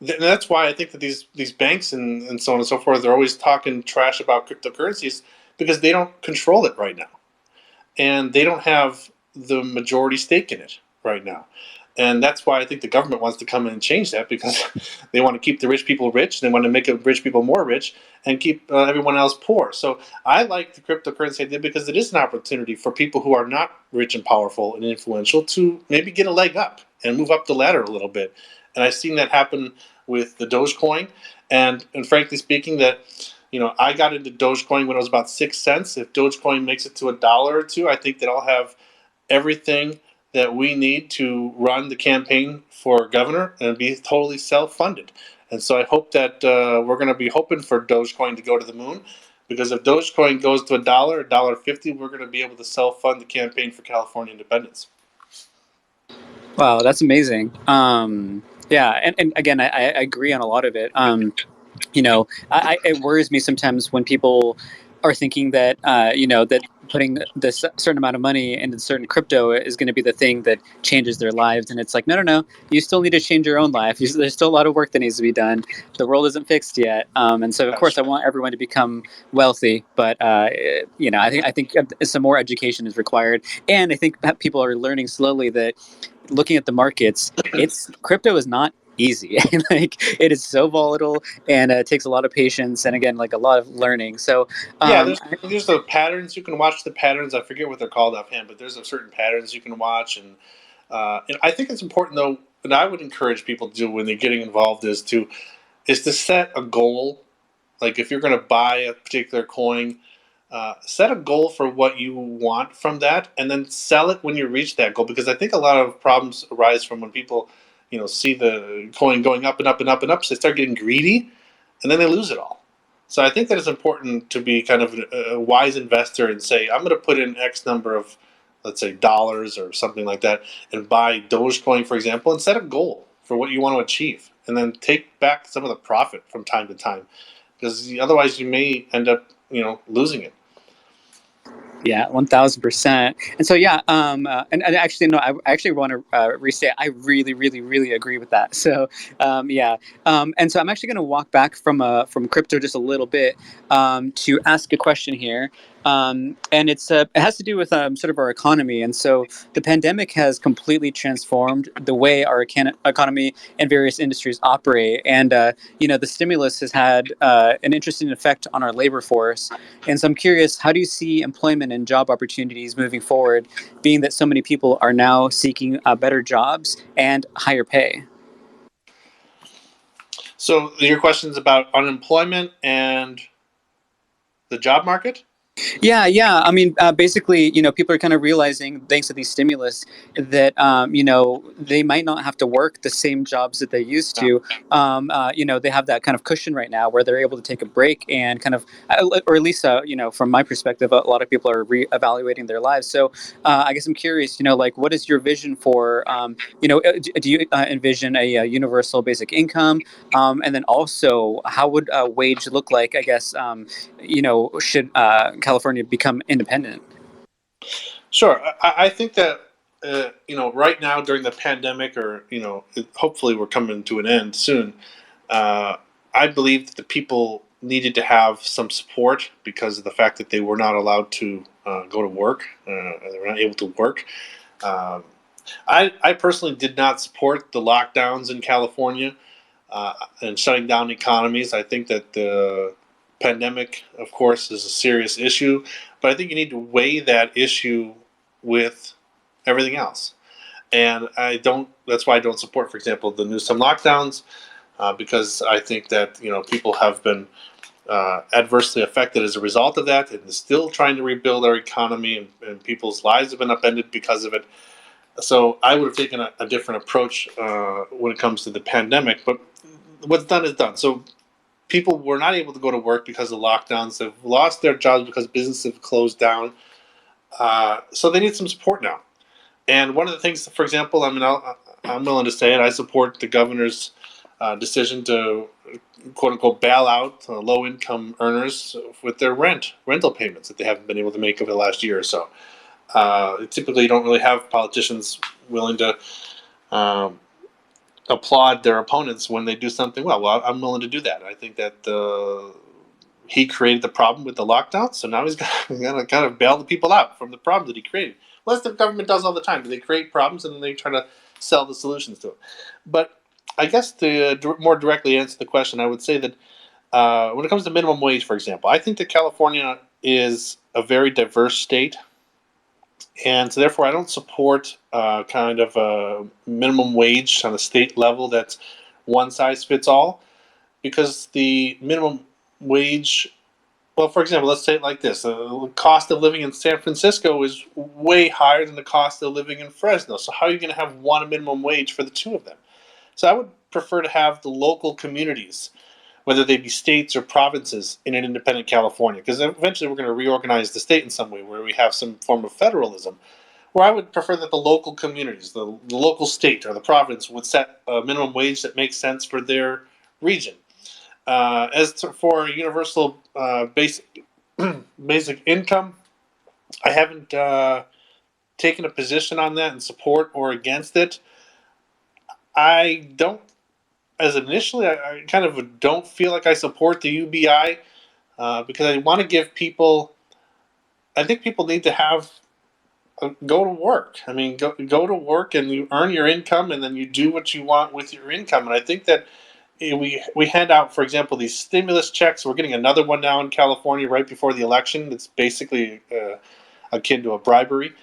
that's why I think that these banks and so on and so forth, they're always talking trash about cryptocurrencies, because they don't control it right now, and they don't have the majority stake in it right now. And that's why I think the government wants to come in and change that, because they want to keep the rich people rich, they want to make the rich people more rich, and keep everyone else poor. So I like the cryptocurrency idea because it is an opportunity for people who are not rich and powerful and influential to maybe get a leg up and move up the ladder a little bit. And I've seen that happen with the Dogecoin, and frankly speaking, that I got into Dogecoin when it was about 6 cents. If Dogecoin makes it to $1 or $2, I think that I'll have everything that we need to run the campaign for governor and be totally self-funded. And so I hope that we're going to be hoping for Dogecoin to go to the moon, because if Dogecoin goes to $1, $1.50, we're going to be able to self-fund the campaign for California independence. Wow, that's amazing. Yeah, and again, I agree on a lot of it. It worries me sometimes when people are thinking that that putting this certain amount of money into certain crypto is going to be the thing that changes their lives, and it's like no, you still need to change your own life. There's still a lot of work that needs to be done. The world isn't fixed yet, and so of course I want everyone to become wealthy, but I think some more education is required, and I think that people are learning slowly that looking at the markets, crypto is not easy. Like it is so volatile, and it takes a lot of patience, and again, like a lot of learning. So yeah, there's the patterns. You can watch the patterns. I forget what they're called offhand, but there's a certain patterns you can watch, and I think it's important though, and I would encourage people to do when they're getting involved is to set a goal. Like if you're going to buy a particular coin, set a goal for what you want from that, and then sell it when you reach that goal. Because I think a lot of problems arise from when people, see the coin going up and up and up and up, so they start getting greedy, and then they lose it all. So I think that it's important to be kind of a wise investor and say, I'm going to put in X number of, let's say, dollars or something like that, and buy Dogecoin, for example, and set a goal for what you want to achieve, and then take back some of the profit from time to time, because otherwise you may end up, losing it. Yeah, 1000%. And so, yeah, and actually, no, I actually want to restate. I really, really, really agree with that. So, yeah, and so I'm actually going to walk back from crypto just a little bit to ask a question here, and it has to do with sort of our economy. And so, the pandemic has completely transformed the way our economy and various industries operate. And the stimulus has had an interesting effect on our labor force. And so I'm curious, how do you see employment and job opportunities moving forward, being that so many people are now seeking better jobs and higher pay? So your question's about unemployment and the job market? Yeah. I mean, basically, people are kind of realizing, thanks to these stimulus, that they might not have to work the same jobs that they used to. They have that kind of cushion right now where they're able to take a break and kind of, or at least, from my perspective, a lot of people are reevaluating their lives. So, I guess I'm curious, like, what is your vision for, do you envision a universal basic income, and then also, how would a wage look like? I guess, should California become independent? Sure. I think that right now during the pandemic, or hopefully we're coming to an end soon. I believe that the people needed to have some support because of the fact that they were not allowed to go to work. They were not able to work. Um, I personally did not support the lockdowns in California and shutting down economies. I think that the pandemic, of course, is a serious issue, but I think you need to weigh that issue with everything else. And that's why I don't support, for example, the Newsom lockdowns, because I think that people have been adversely affected as a result of that, and still trying to rebuild our economy, and people's lives have been upended because of it. So I would have taken a different approach when it comes to the pandemic. But what's done is done. So people were not able to go to work because of lockdowns. They've lost their jobs because businesses have closed down. So they need some support now. And one of the things, for example, I'm willing to say it. I support the governor's decision to quote unquote bail out low income earners with their rental payments that they haven't been able to make over the last year or so. Typically, you don't really have politicians willing to applaud their opponents when they do something well. Well, I'm willing to do that. I think that he created the problem with the lockdown, so now he's going to kind of bail the people out from the problem that he created. Well, that's what the government does all the time. They create problems and then they try to sell the solutions to it. But I guess to more directly answer the question, I would say that when it comes to minimum wage, for example, I think that California is a very diverse state. And so therefore I don't support kind of a minimum wage on a state level that's one size fits all, because the minimum wage, well, for example, let's say it like this: the cost of living in San Francisco is way higher than the cost of living in Fresno. So how are you going to have one minimum wage for the two of them? So I would prefer to have the local communities, whether they be states or provinces, in an independent California, because eventually we're going to reorganize the state in some way where we have some form of federalism, where I would prefer that the local communities, the local state or the province, would set a minimum wage that makes sense for their region. For universal basic income, I haven't taken a position on that in support or against it. I don't, as initially, I kind of don't feel like I support the UBI because I want to give people. I think people need to have go to work. I mean, go to work and you earn your income, and then you do what you want with your income. And I think that we hand out, for example, these stimulus checks. We're getting another one now in California right before the election. It's basically akin to a bribery.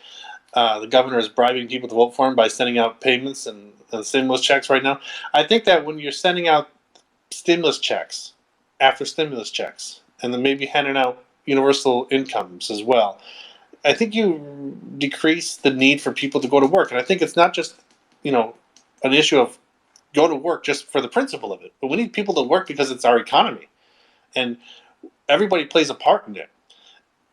The governor is bribing people to vote for him by sending out payments and stimulus checks right now. I think that when you're sending out stimulus checks after stimulus checks, and then maybe handing out universal incomes as well, I think you decrease the need for people to go to work. And I think it's not just, an issue of go to work just for the principle of it, but we need people to work because it's our economy. And everybody plays a part in it.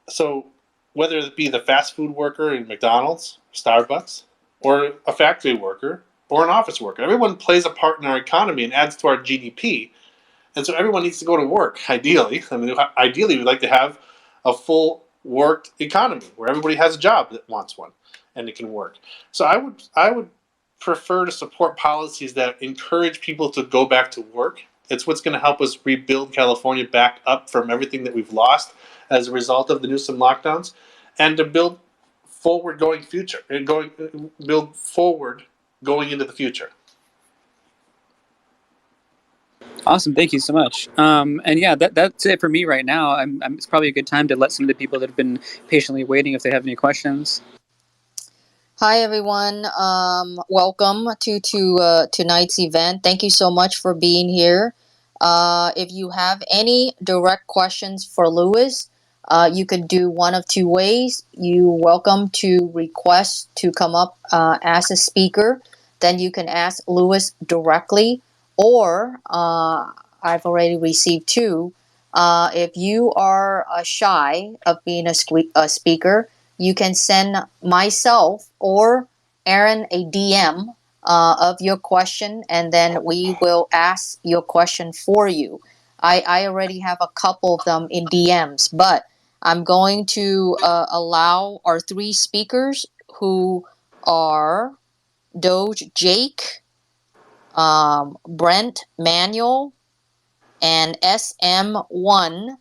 So whether it be the fast food worker in McDonald's, Starbucks, or a factory worker, or an office worker, everyone plays a part in our economy and adds to our GDP. And so everyone needs to go to work, ideally. I mean, ideally, we'd like to have a full worked economy where everybody has a job that wants one and it can work. So I would prefer to support policies that encourage people to go back to work. It's what's going to help us rebuild California back up from everything that we've lost as a result of the Newsom lockdowns, and to build forward-going future and build forward going into the future. Awesome, thank you so much. And yeah, that's it for me right now. It's probably a good time to let some of the people that have been patiently waiting, if they have any questions. Hi everyone. Welcome to tonight's event. Thank you so much for being here. If you have any direct questions for Louis, you could do one of two ways. You're welcome to request to come up as a speaker. Then you can ask Louis directly, or I've already received two. If you are shy of being a speaker, you can send myself or Aaron a DM of your question, and then we will ask your question for you. I already have a couple of them in DMs, but I'm going to allow our three speakers, who are Doge Jake, Brent Manuel, and SM1,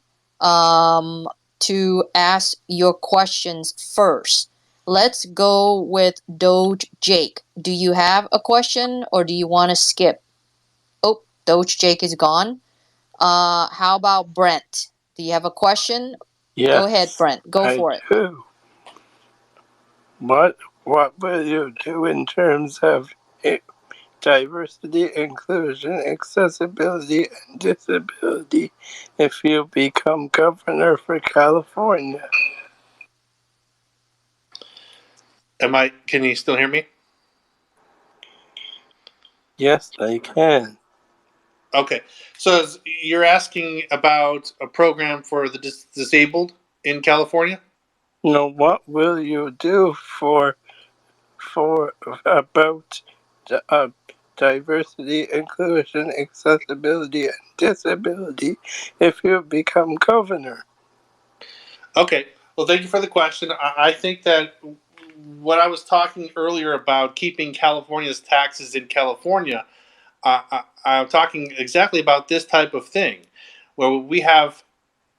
to ask your questions first. Let's go with Doge Jake. Do you have a question, or do you want to skip? Oh, Doge Jake is gone. How about Brent? Do you have a question? Yes, Go ahead, Brent. Go for it. do. What will you do in terms of diversity, inclusion, accessibility, and disability if you become governor for California? Can you still hear me? Yes, I can. Okay. So you're asking about a program for the disabled in California? No, what will you do for about diversity, inclusion, accessibility, and disability if you become governor? Okay. Well, thank you for the question. I think that what I was talking earlier about keeping California's taxes in California, I'm talking exactly about this type of thing, where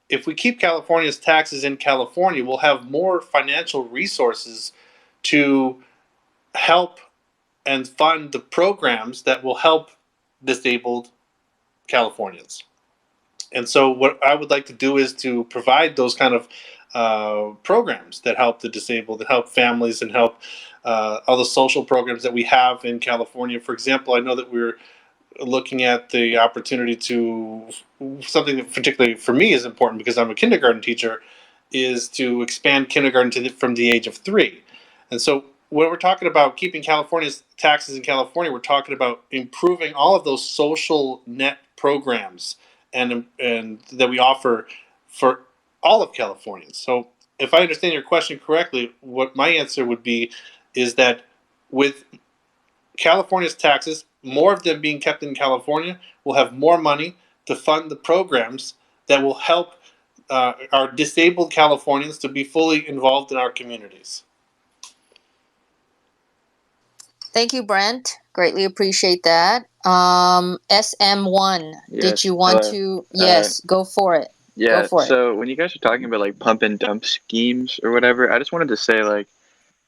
if we keep California's taxes in California, we'll have more financial resources to help and fund the programs that will help disabled Californians. And so, what I would like to do is to provide those kind of programs that help the disabled, that help families, and help all the social programs that we have in California. For example, I know that we're looking at the opportunity to something that particularly for me is important because I'm a kindergarten teacher, is to expand kindergarten from the age of 3. And so when we're talking about keeping California's taxes in California, we're talking about improving all of those social net programs and that we offer for all of Californians. So if I understand your question correctly, what my answer would be is that with California's taxes, more of them being kept in California, will have more money to fund the programs that will help our disabled Californians to be fully involved in our communities. Thank you, Brent. Greatly appreciate that. SM1, Yes, did you want hello. to? Yes, go for it. Yeah, Go for it. so when you guys are talking about like pump and dump schemes or whatever, I just wanted to say like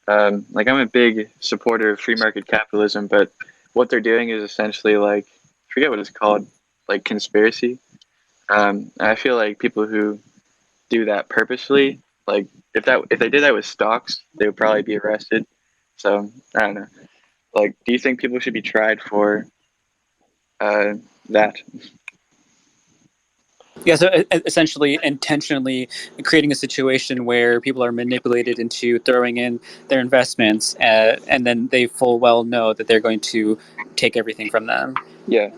I'm a big supporter of free market capitalism, but what they're doing is essentially like I forget what it's called, like conspiracy. And I feel like people who do that purposely, like if they did that with stocks, they would probably be arrested. So I don't know. Like, do you think people should be tried for that? Yeah, so essentially intentionally creating a situation where people are manipulated into throwing in their investments, and then they full well know that they're going to take everything from them. Yeah.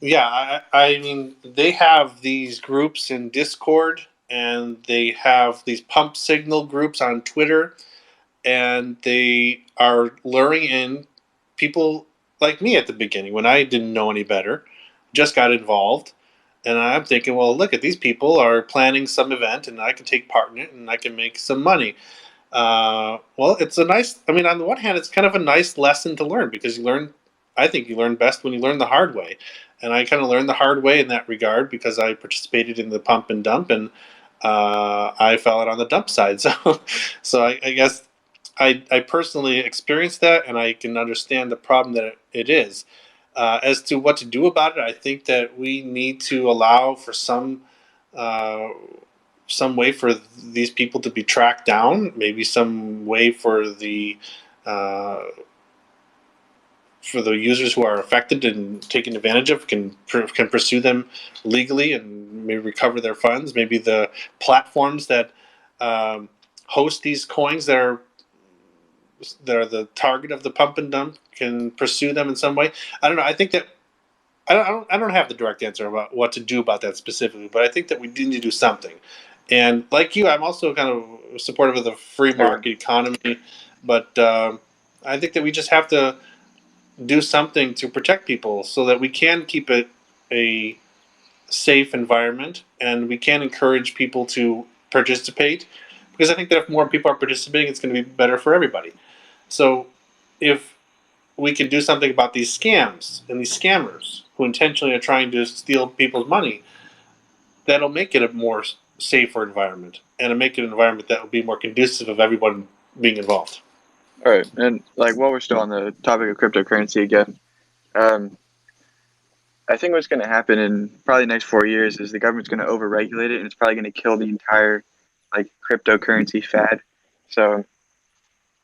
Yeah, I mean, they have these groups in Discord, and they have these pump signal groups on Twitter, and they are luring in people like me at the beginning when I didn't know any better, just got involved. And I'm thinking, well, look at these people are planning some event, and I can take part in it, and I can make some money. Well, it's a nice. I mean, on the one hand, it's kind of a nice lesson to learn because you learn. I think you learn best when you learn the hard way, and I kind of learned the hard way in that regard because I participated in the pump and dump, and I fell out on the dump side. So I guess I personally experienced that, and I can understand the problem that it is. As to what to do about it, I think that we need to allow for some way for these people to be tracked down. Maybe some way uh, for the users who are affected and taken advantage of can pursue them legally and maybe recover their funds. Maybe the platforms that host these coins that are the target of the pump and dump can pursue them in some way. I don't know. I think that I don't have the direct answer about what to do about that specifically, but I think that we do need to do something. And like you, I'm also kind of supportive of the free market economy, but I think that we just have to do something to protect people so that we can keep it a safe environment, and we can encourage people to participate, because I think that if more people are participating, it's going to be better for everybody. So if we can do something about these scams and these scammers who intentionally are trying to steal people's money, that'll make it a more safer environment, and it'll make it an environment that will be more conducive of everyone being involved. All right, and like while we're still on the topic of cryptocurrency again, I think what's going to happen in probably the next 4 years is the government's going to overregulate it, and it's probably going to kill the entire like cryptocurrency fad. So,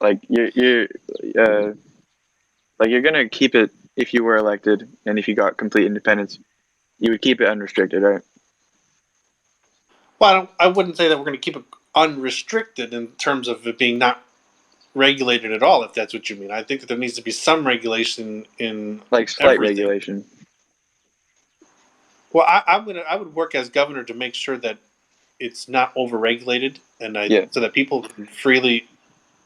like you're going to keep it if you were elected, and if you got complete independence, you would keep it unrestricted, right? Well, I wouldn't say that we're going to keep it unrestricted in terms of it being not regulated at all, if that's what you mean. I think that there needs to be some regulation in Like slight everything. regulation. Well, I would work as governor to make sure that it's not overregulated, and so that people can freely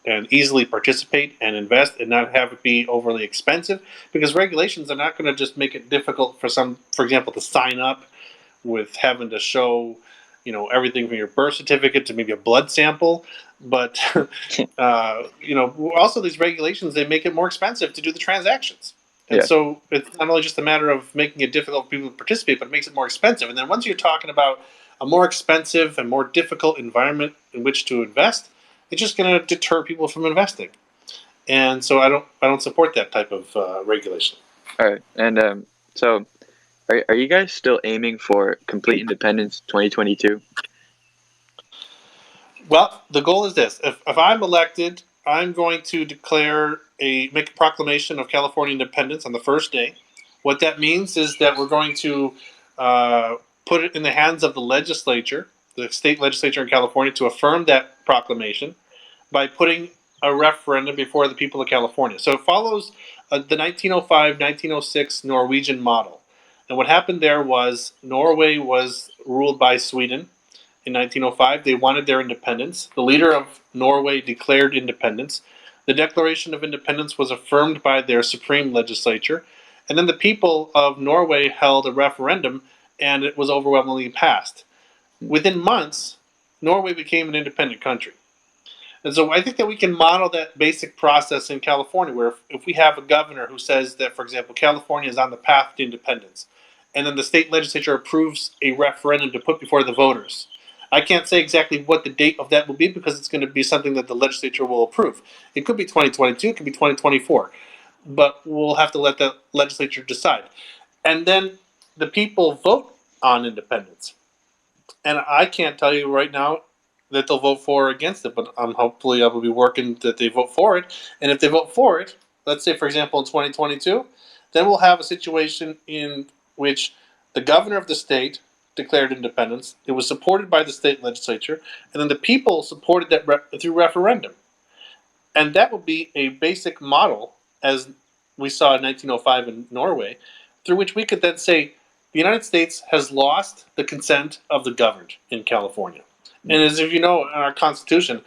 and easily participate and invest and not have it be overly expensive, because regulations are not going to just make it difficult for example, to sign up with having to show, everything from your birth certificate to maybe a blood sample. But, also these regulations, they make it more expensive to do the transactions. And so it's not only just a matter of making it difficult for people to participate, but it makes it more expensive. And then once you're talking about a more expensive and more difficult environment in which to invest, it's just going to deter people from investing. And so I don't support that type of regulation. All right, and so are you guys still aiming for complete independence 2022? Well, the goal is this: if I'm elected, I'm going to make a proclamation of California independence on the first day. What that means is that we're going to put it in the hands of the legislature, the state legislature in California, to affirm that proclamation by putting a referendum before the people of California. So it follows the 1905-1906 Norwegian model. And what happened there was Norway was ruled by Sweden. In 1905, they wanted their independence. The leader of Norway declared independence. The Declaration of Independence was affirmed by their supreme legislature. And then the people of Norway held a referendum, and it was overwhelmingly passed. Within months, Norway became an independent country. And so I think that we can model that basic process in California, where if we have a governor who says that, for example, California is on the path to independence, and then the state legislature approves a referendum to put before the voters. I can't say exactly what the date of that will be, because it's going to be something that the legislature will approve. It could be 2022, it could be 2024, but we'll have to let the legislature decide. And then the people vote on independence. And I can't tell you right now that they'll vote for or against it, but hopefully I will be working that they vote for it. And if they vote for it, let's say, for example, in 2022, then we'll have a situation in which the governor of the state declared independence. It was supported by the state legislature, and then the people supported that through referendum. And that would be a basic model, as we saw in 1905 in Norway, through which we could then say the United States has lost the consent of the governed in California. And as if you know, in our Constitution,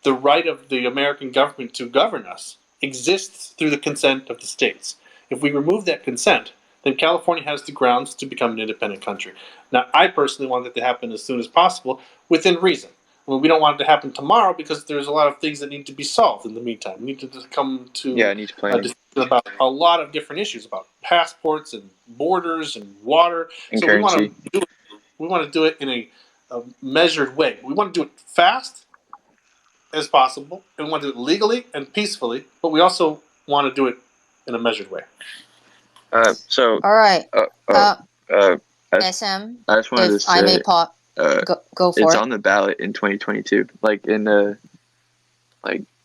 the right of the American government to govern us exists through the consent of the states. If we remove that consent, then California has the grounds to become an independent country. Now, I personally want that to happen as soon as possible, within reason. Well, we don't want it to happen tomorrow, because there's a lot of things that need to be solved in the meantime. We need to just come to it needs planning. About a lot of different issues, about passports and borders and water. And so currency. we want to do it in a measured way. We want to do it fast as possible, and we want to do it legally and peacefully, but we also want to do it in a measured way. So all right. SM, I just wanted to say, I may go for it's it. on the ballot in 2022. Like in the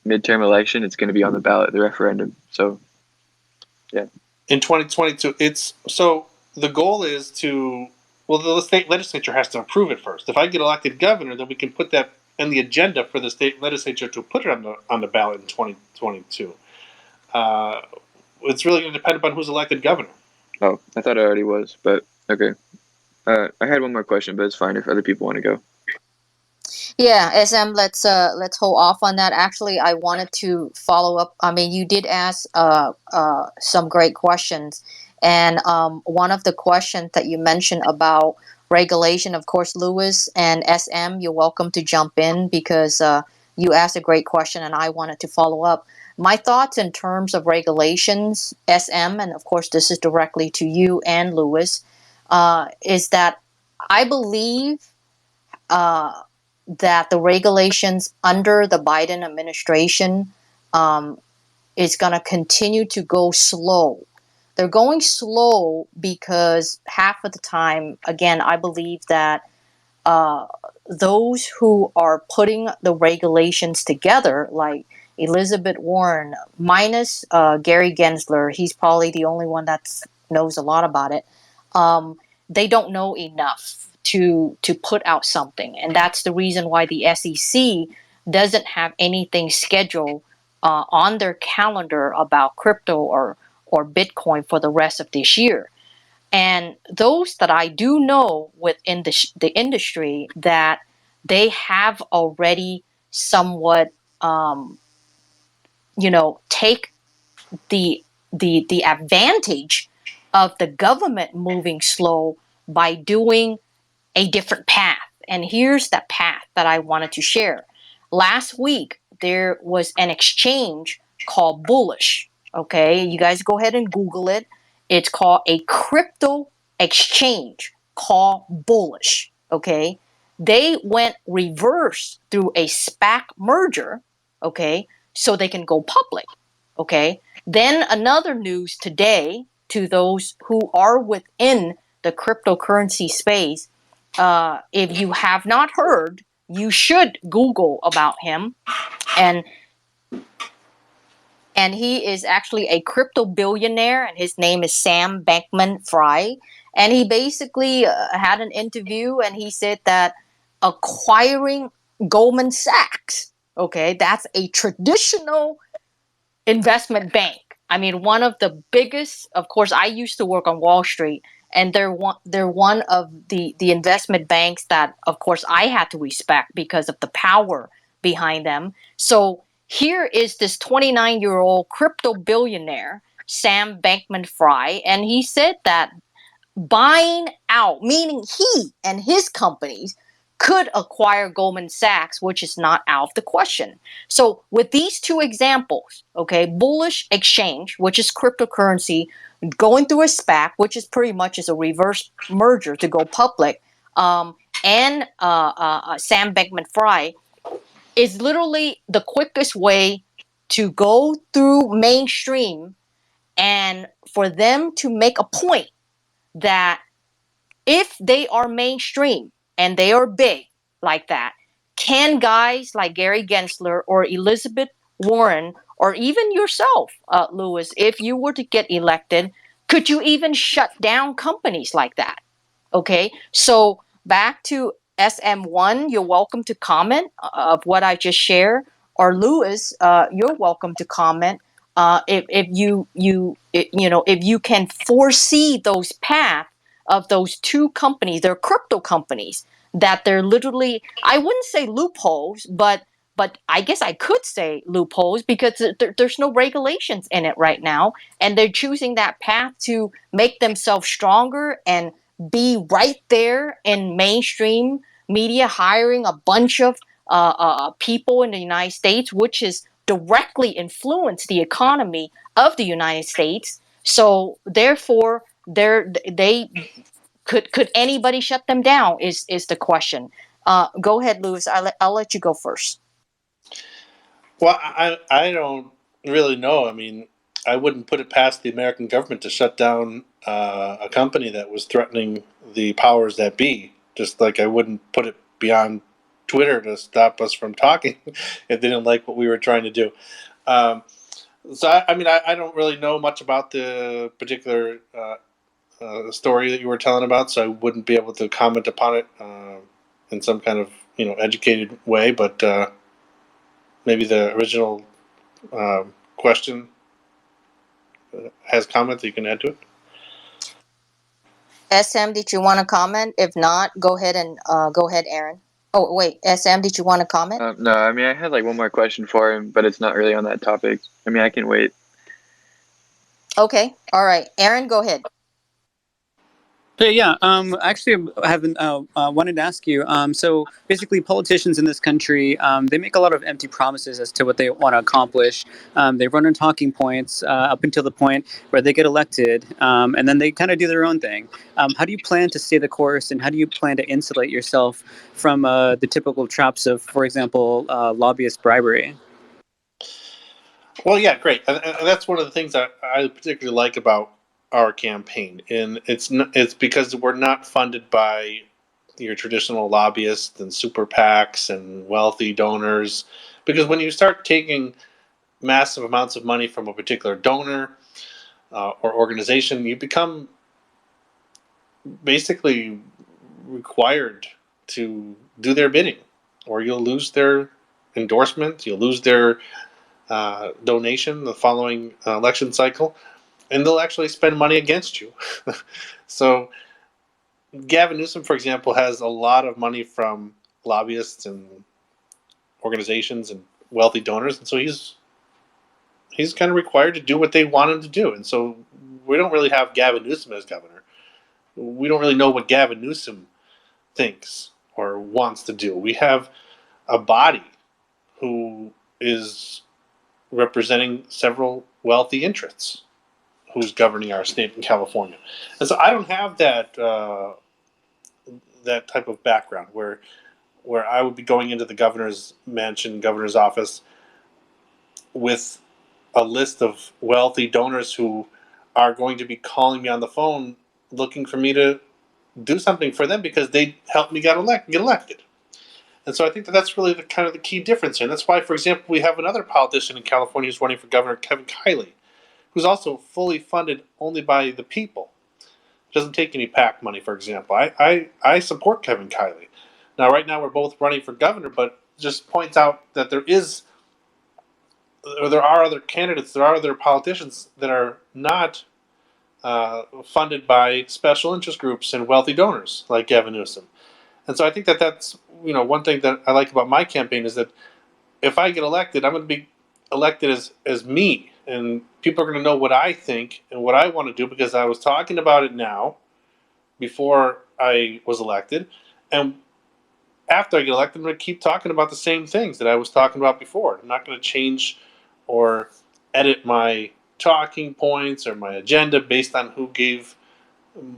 midterm election, it's going to be on the ballot, the referendum. So, yeah. In 2022, the goal is the state legislature has to approve it first. If I get elected governor, then we can put that in the agenda for the state legislature to put it on the ballot in 2022. It's really going to depend upon who's elected governor. Oh, I thought it already was, but okay. I had one more question, but it's fine if other people want to go. Yeah, SM, let's hold off on that. Actually, I wanted to follow up. I mean, you did ask some great questions, and one of the questions that you mentioned about regulation. Of course, Lewis and SM, you're welcome to jump in because you asked a great question and I wanted to follow up. My thoughts in terms of regulations, SM, and of course this is directly to you and Lewis, is that I believe that the regulations under the Biden administration is going to continue to go slow. They're going slow because half of the time, again, I believe that those who are putting the regulations together, like Elizabeth Warren, minus Gary Gensler, he's probably the only one that knows a lot about it. They don't know enough to put out something, and that's the reason why the SEC doesn't have anything scheduled on their calendar about crypto or Bitcoin for the rest of this year. And those that I do know within the industry that they have already somewhat, take the advantage of the government moving slow by doing a different path. And here's that path that I wanted to share. Last week, there was an exchange called Bullish. Okay, you guys go ahead and Google it. It's called a crypto exchange called Bullish. Okay, they went reverse through a SPAC merger. Okay, so they can go public. Okay, then another news today to those who are within the cryptocurrency space. If you have not heard, you should Google about him, and he is actually a crypto billionaire, and his name is Sam Bankman-Fried. And he basically had an interview, and he said that acquiring Goldman Sachs, okay, that's a traditional investment bank. I mean, one of the biggest. Of course, I used to work on Wall Street, and they're one of the investment banks that, of course, I had to respect because of the power behind them. So here is this 29-year-old crypto billionaire, Sam Bankman-Fried, and he said that buying out, meaning he and his companies could acquire Goldman Sachs, which is not out of the question. So with these two examples, okay, Bullish Exchange, which is cryptocurrency, going through a SPAC, which is pretty much is a reverse merger to go public, and Sam Bankman-Fried is literally the quickest way to go through mainstream and for them to make a point that if they are mainstream and they are big like that, can guys like Gary Gensler or Elizabeth Warren or even yourself, Lewis, if you were to get elected, could you even shut down companies like that? Okay, so back to SM1, you're welcome to comment of what I just shared, or Lewis, you're welcome to comment if you can foresee those paths of those two companies. They're crypto companies that they're literally, I wouldn't say loopholes, but I guess I could say loopholes because there's no regulations in it right now, and they're choosing that path to make themselves stronger and be right there in mainstream media, hiring a bunch of people in the United States, which is directly influence the economy of the United States. So therefore, they could anybody shut them down is the question. Go ahead, Lewis. I'll let you go first. Well, I don't really know. I mean, I wouldn't put it past the American government to shut down a company that was threatening the powers that be. Just like I wouldn't put it beyond Twitter to stop us from talking if they didn't like what we were trying to do. So I don't really know much about the particular story that you were telling about, so I wouldn't be able to comment upon it in some kind of educated way. But maybe the original question has comment that you can add to it. SM, did you want to comment? If not, go ahead, Aaron. Oh wait, SM, did you want to comment? No, I mean I had like one more question for him, but it's not really on that topic. I mean I can wait. Okay, all right, Aaron, go ahead. Yeah. Actually, I haven't wanted to ask you. So basically, politicians in this country, they make a lot of empty promises as to what they want to accomplish. They run on talking points up until the point where they get elected, and then they kind of do their own thing. How do you plan to stay the course, and how do you plan to insulate yourself from the typical traps of, for example, lobbyist bribery? Well, yeah, great, and that's one of the things that I particularly like about our campaign, and it's because we're not funded by your traditional lobbyists and super PACs and wealthy donors. Because when you start taking massive amounts of money from a particular donor or organization, you become basically required to do their bidding, or you'll lose their endorsement, you'll lose their donation the following election cycle, and they'll actually spend money against you. So Gavin Newsom, for example, has a lot of money from lobbyists and organizations and wealthy donors, and so he's kind of required to do what they want him to do. And so we don't really have Gavin Newsom as governor. We don't really know what Gavin Newsom thinks or wants to do. We have a body who is representing several wealthy interests who's governing our state in California. And so I don't have that type of background where I would be going into the governor's mansion, governor's office with a list of wealthy donors who are going to be calling me on the phone looking for me to do something for them because they helped me get elected. And so I think that's really the kind of the key difference here. And that's why, for example, we have another politician in California who's running for governor, Kevin Kiley, who's also fully funded only by the people. Doesn't take any PAC money, for example. I support Kevin Kiley. Now, right now, we're both running for governor, but just points out that there are other candidates, there are other politicians that are not funded by special interest groups and wealthy donors like Gavin Newsom. And so I think that's one thing that I like about my campaign is that if I get elected, I'm going to be elected as me, and people are going to know what I think and what I want to do because I was talking about it now before I was elected, and after I get elected, I'm going to keep talking about the same things that I was talking about before. I'm not going to change or edit my talking points or my agenda based on who gave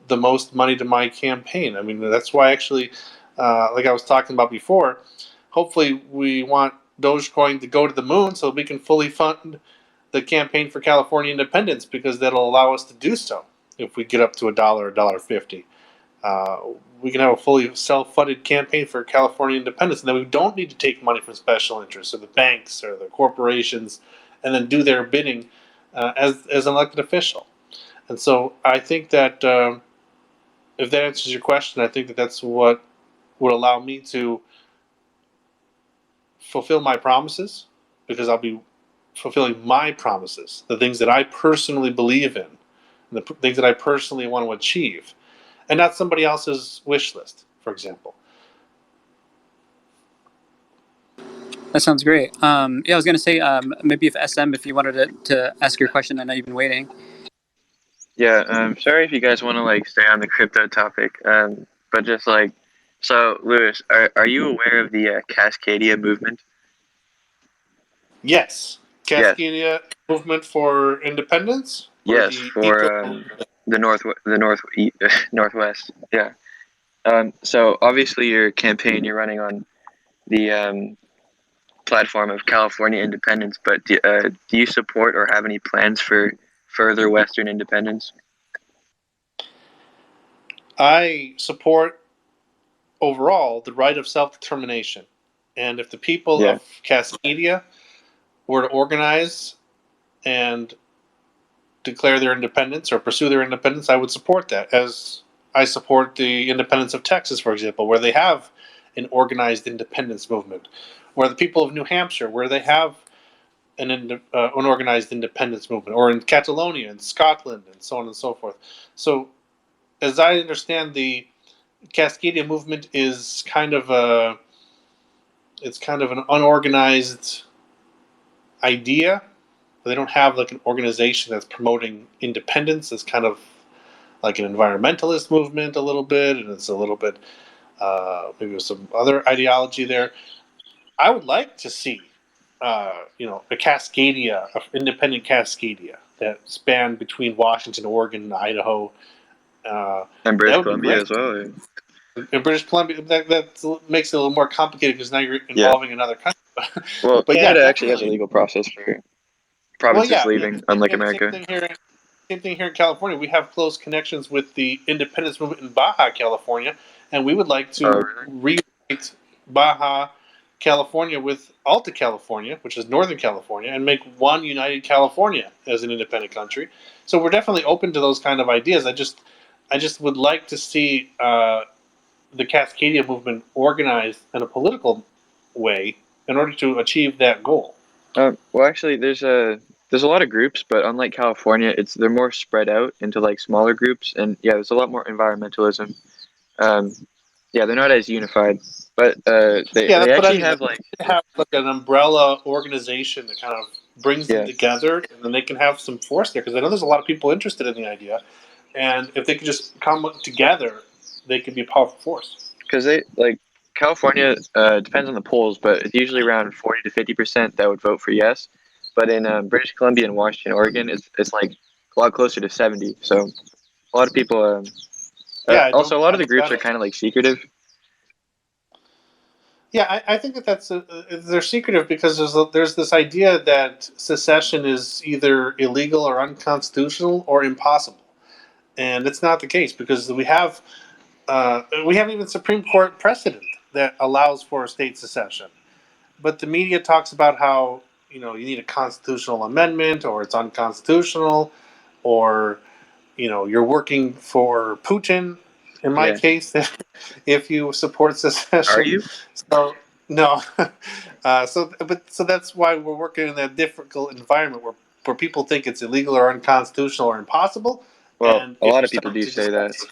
the most money to my campaign. I mean, that's why actually, like I was talking about before, hopefully we want Dogecoin to go to the moon so we can fully fund the campaign for California independence because that'll allow us to do so if we get up to $1.50. We can have a fully self-funded campaign for California independence, and then we don't need to take money from special interests or the banks or the corporations and then do their bidding as an elected official. And so I think that if that answers your question, I think that's what would allow me to fulfill my promises because I'll be fulfilling my promises, the things that I personally believe in, and the things that I personally want to achieve, and not somebody else's wish list, for example. That sounds great. Yeah, I was going to say maybe if SM, if you wanted to ask your question, I know you've been waiting. Yeah, sorry if you guys want to like stay on the crypto topic, but just like, so Lewis, are you aware of the Cascadia movement? Yes, Yes, Cascadia movement for independence. Or yes, the for the northwest. Yeah. So obviously your campaign, you're running on the platform of California independence, but do you support or have any plans for further Western independence? I support overall the right of self-determination, and if the people Yeah. of Cascadia were to organize and declare their independence or pursue their independence, I would support that. As I support the independence of Texas, for example, where they have an organized independence movement, or the people of New Hampshire, where they have an organized independence movement, or in Catalonia and Scotland, and so on and so forth. So, as I understand, the Cascadia movement is kind of an unorganized idea. They don't have like an organization that's promoting independence. It's kind of like an environmentalist movement a little bit, and it's a little bit maybe with some other ideology there. I would like to see, a Cascadia, an independent Cascadia that spanned between Washington, Oregon, and Idaho. And That British would be Columbia great. as well. In British Columbia, that makes it a little more complicated because now you're Yeah. involving another country. Well, But yeah, Canada actually has a definitely. legal process for Well, provinces yeah, leaving, unlike same America. thing here. Same thing here in California. We have close connections with the independence movement in Baja California, and we would like Oh, to really? reunite Baja California with Alta California, which is Northern California, and make one united California as an independent country. So we're definitely open to those kind of ideas. I just would like to see the Cascadia movement organized in a political way in order to achieve that goal. Well, actually, there's a lot of groups, but unlike California, they're more spread out into like smaller groups, and yeah, there's a lot more environmentalism. Um, yeah, they're not as unified, but Yeah, they that's what I actually mean. have Like, like they have like an umbrella organization that kind of brings them yeah together, and then they can have some force there. Because I know there's a lot of people interested in the idea, and if they could just come together, they could be a powerful force. because they like California depends on the polls, but it's usually around 40 to 50% that would vote for yes. But in British Columbia and Washington, Oregon, it's like a lot closer to 70. So a lot of people. Yeah, Also, a lot I of the don't groups doubt are it. kind of like secretive. Yeah, I think that's they're secretive because there's this idea that secession is either illegal or unconstitutional or impossible, and it's not the case because we have even Supreme Court precedent that allows for state secession. But the media talks about how you need a constitutional amendment or it's unconstitutional, or you're working for Putin. In my Yeah. case, if you support Are secession, you? so no, so that's why we're working in that difficult environment where people think it's illegal or unconstitutional or impossible, Well, and a if lot you of people start do to say that. discuss,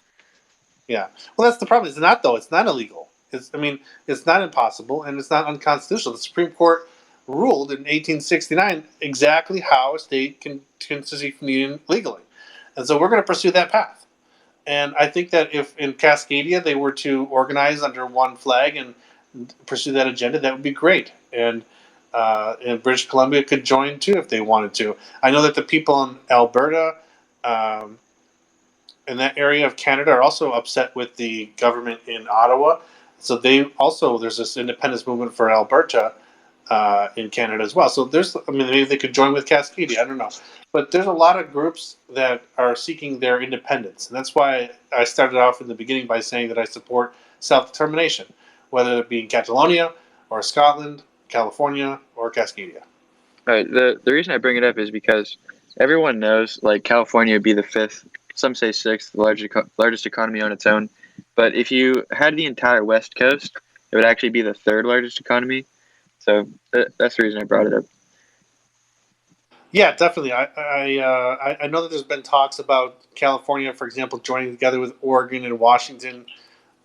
yeah. Well, that's the problem. It's not though. It's not illegal. It's not impossible and it's not unconstitutional. The Supreme Court ruled in 1869 exactly how a state can secede from the union legally, and so we're going to pursue that path. And I think that if in Cascadia they were to organize under one flag and pursue that agenda, that would be great. And British Columbia could join too if they wanted to. I know that the people in Alberta, um, in that area of Canada, are also upset with the government in Ottawa. So there's this independence movement for Alberta in Canada as well. So maybe they could join with Cascadia. I don't know, but there's a lot of groups that are seeking their independence, and that's why I started off in the beginning by saying that I support self-determination, whether it be in Catalonia or Scotland, California, or Cascadia. Right. The reason I bring it up is because everyone knows like California would be the fifth, some say sixth largest economy on its own. But if you had the entire West Coast, it would actually be the third largest economy. So that's the reason I brought it up. Yeah, definitely. I know that there's been talks about California, for example, joining together with Oregon and Washington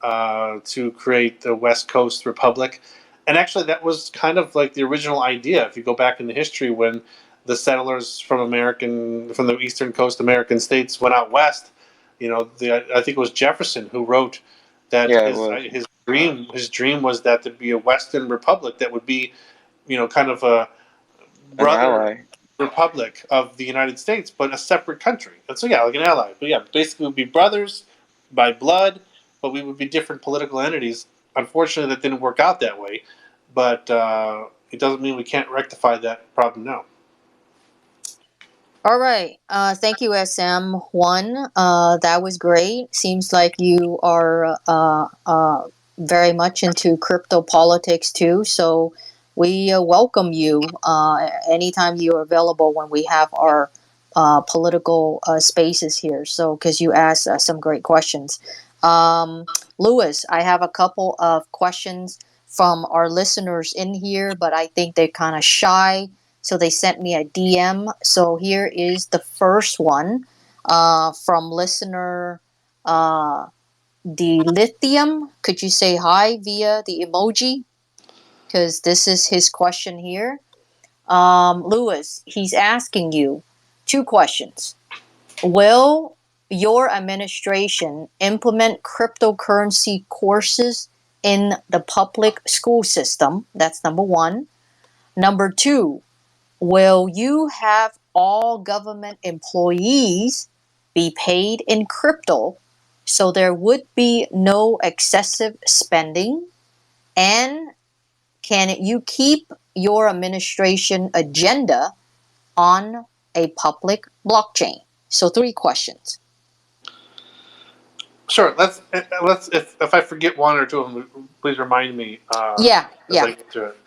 to create the West Coast Republic. And actually, that was kind of like the original idea. If you go back in the history, when the settlers from the Eastern Coast American states went out west, I think it was Jefferson who wrote that Yeah, it was his dream was that there'd be a Western Republic that would be, kind of a an brother ally. republic of the United States, but a separate country. And so, yeah, like an ally. But yeah, basically, we'd be brothers by blood, but we would be different political entities. Unfortunately, that didn't work out that way. But it doesn't mean we can't rectify that problem now. All right. Thank you, SM1. That was great. Seems like you are very much into crypto politics too. So we welcome you anytime you're available when we have our political spaces here. So, because you asked some great questions. Lewis, I have a couple of questions from our listeners in here, but I think they're kind of shy. So they sent me a DM. So here is the first one from listener Dilithium. Could you say hi via the emoji? Because this is his question here. Lewis, he's asking you two questions. Will your administration implement cryptocurrency courses in the public school system? That's number one. Number two, will you have all government employees be paid in crypto so there would be no excessive spending? And can you keep your administration agenda on a public blockchain? So 3 questions. Sure. Let's if I forget one or two of them, please remind me. Yeah. As I get to it.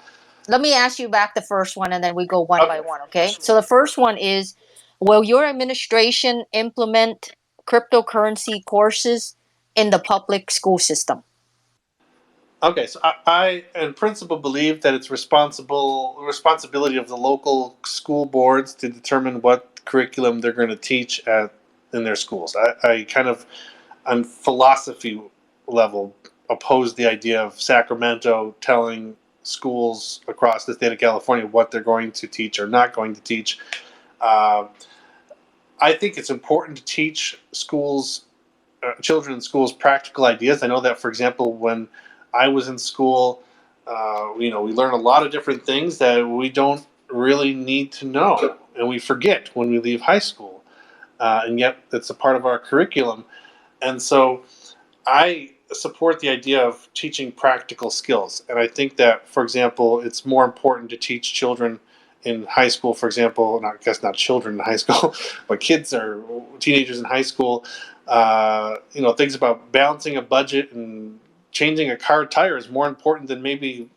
Let me ask you back the first one and then we go one by one, okay? So the first one is, will your administration implement cryptocurrency courses in the public school system? Okay, so I in principle believe that it's responsibility of the local school boards to determine what curriculum they're going to teach in their schools. I kind of, on philosophy level, oppose the idea of Sacramento telling schools across the state of California what they're going to teach or not going to teach. I think it's important to teach children in schools practical ideas. I know that, for example, when I was in school, we learn a lot of different things that we don't really need to know, and we forget when we leave high school, and yet it's a part of our curriculum. And so I support the idea of teaching practical skills, and I think that, for example, it's more important to teach children in high school, for example, I guess not children in high school, but kids or teenagers in high school, things about balancing a budget and changing a car tire is more important than maybe,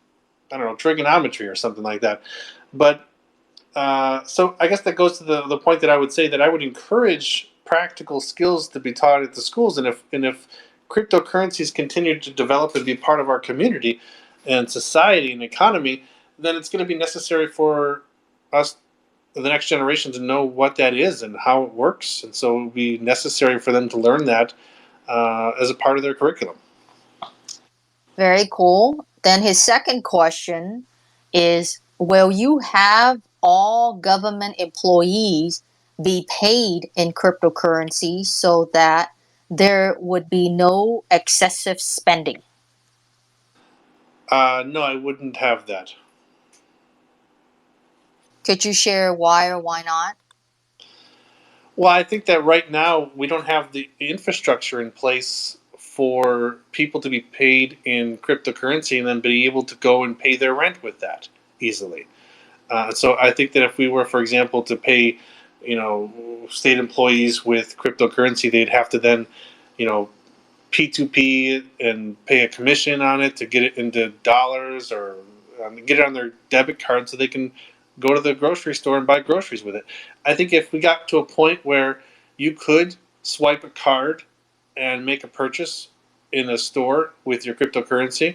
I don't know, trigonometry or something like that. But so I guess that goes to the point that I would say that I would encourage practical skills to be taught at the schools, and if cryptocurrencies continue to develop and be part of our community and society and economy, then it's going to be necessary for us, the next generation, to know what that is and how it works, and so it would be necessary for them to learn that as a part of their curriculum. Very cool. Then his second question is, will you have all government employees be paid in cryptocurrency so that there would be no excessive spending? No, I wouldn't have that. Could you share why or why not? Well, I think that right now we don't have the infrastructure in place for people to be paid in cryptocurrency and then be able to go and pay their rent with that easily. So I think that if we were, for example, to pay, state employees with cryptocurrency, they'd have to then, P2P and pay a commission on it to get it into dollars, or get it on their debit card so they can go to the grocery store and buy groceries with it. I think if we got to a point where you could swipe a card and make a purchase in a store with your cryptocurrency,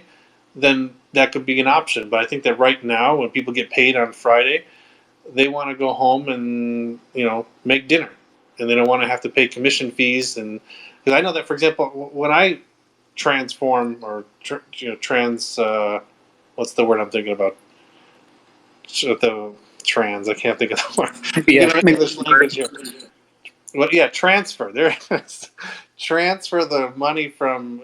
then that could be an option. But I think that right now, when people get paid on Friday, they want to go home and make dinner, and they don't want to have to pay commission fees. And because I know that, for example, when I transform or what's the word I'm thinking about? I can't think of the word. Yeah. English language here. Well, yeah, transfer. There it is. Transfer the money from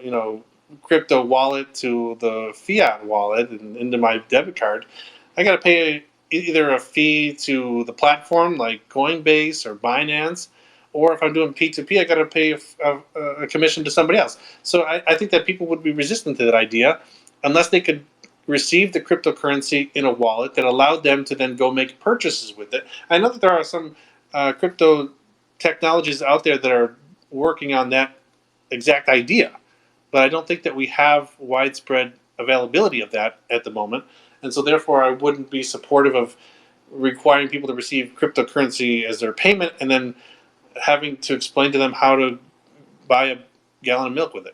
crypto wallet to the fiat wallet and into my debit card. I got to pay either a fee to the platform like Coinbase or Binance, or if I'm doing P2P, I got to pay a commission to somebody else. So I think that people would be resistant to that idea unless they could receive the cryptocurrency in a wallet that allowed them to then go make purchases with it. I know that there are some crypto technologies out there that are working on that exact idea, but I don't think that we have widespread availability of that at the moment, and so therefore I wouldn't be supportive of requiring people to receive cryptocurrency as their payment and then having to explain to them how to buy a gallon of milk with it.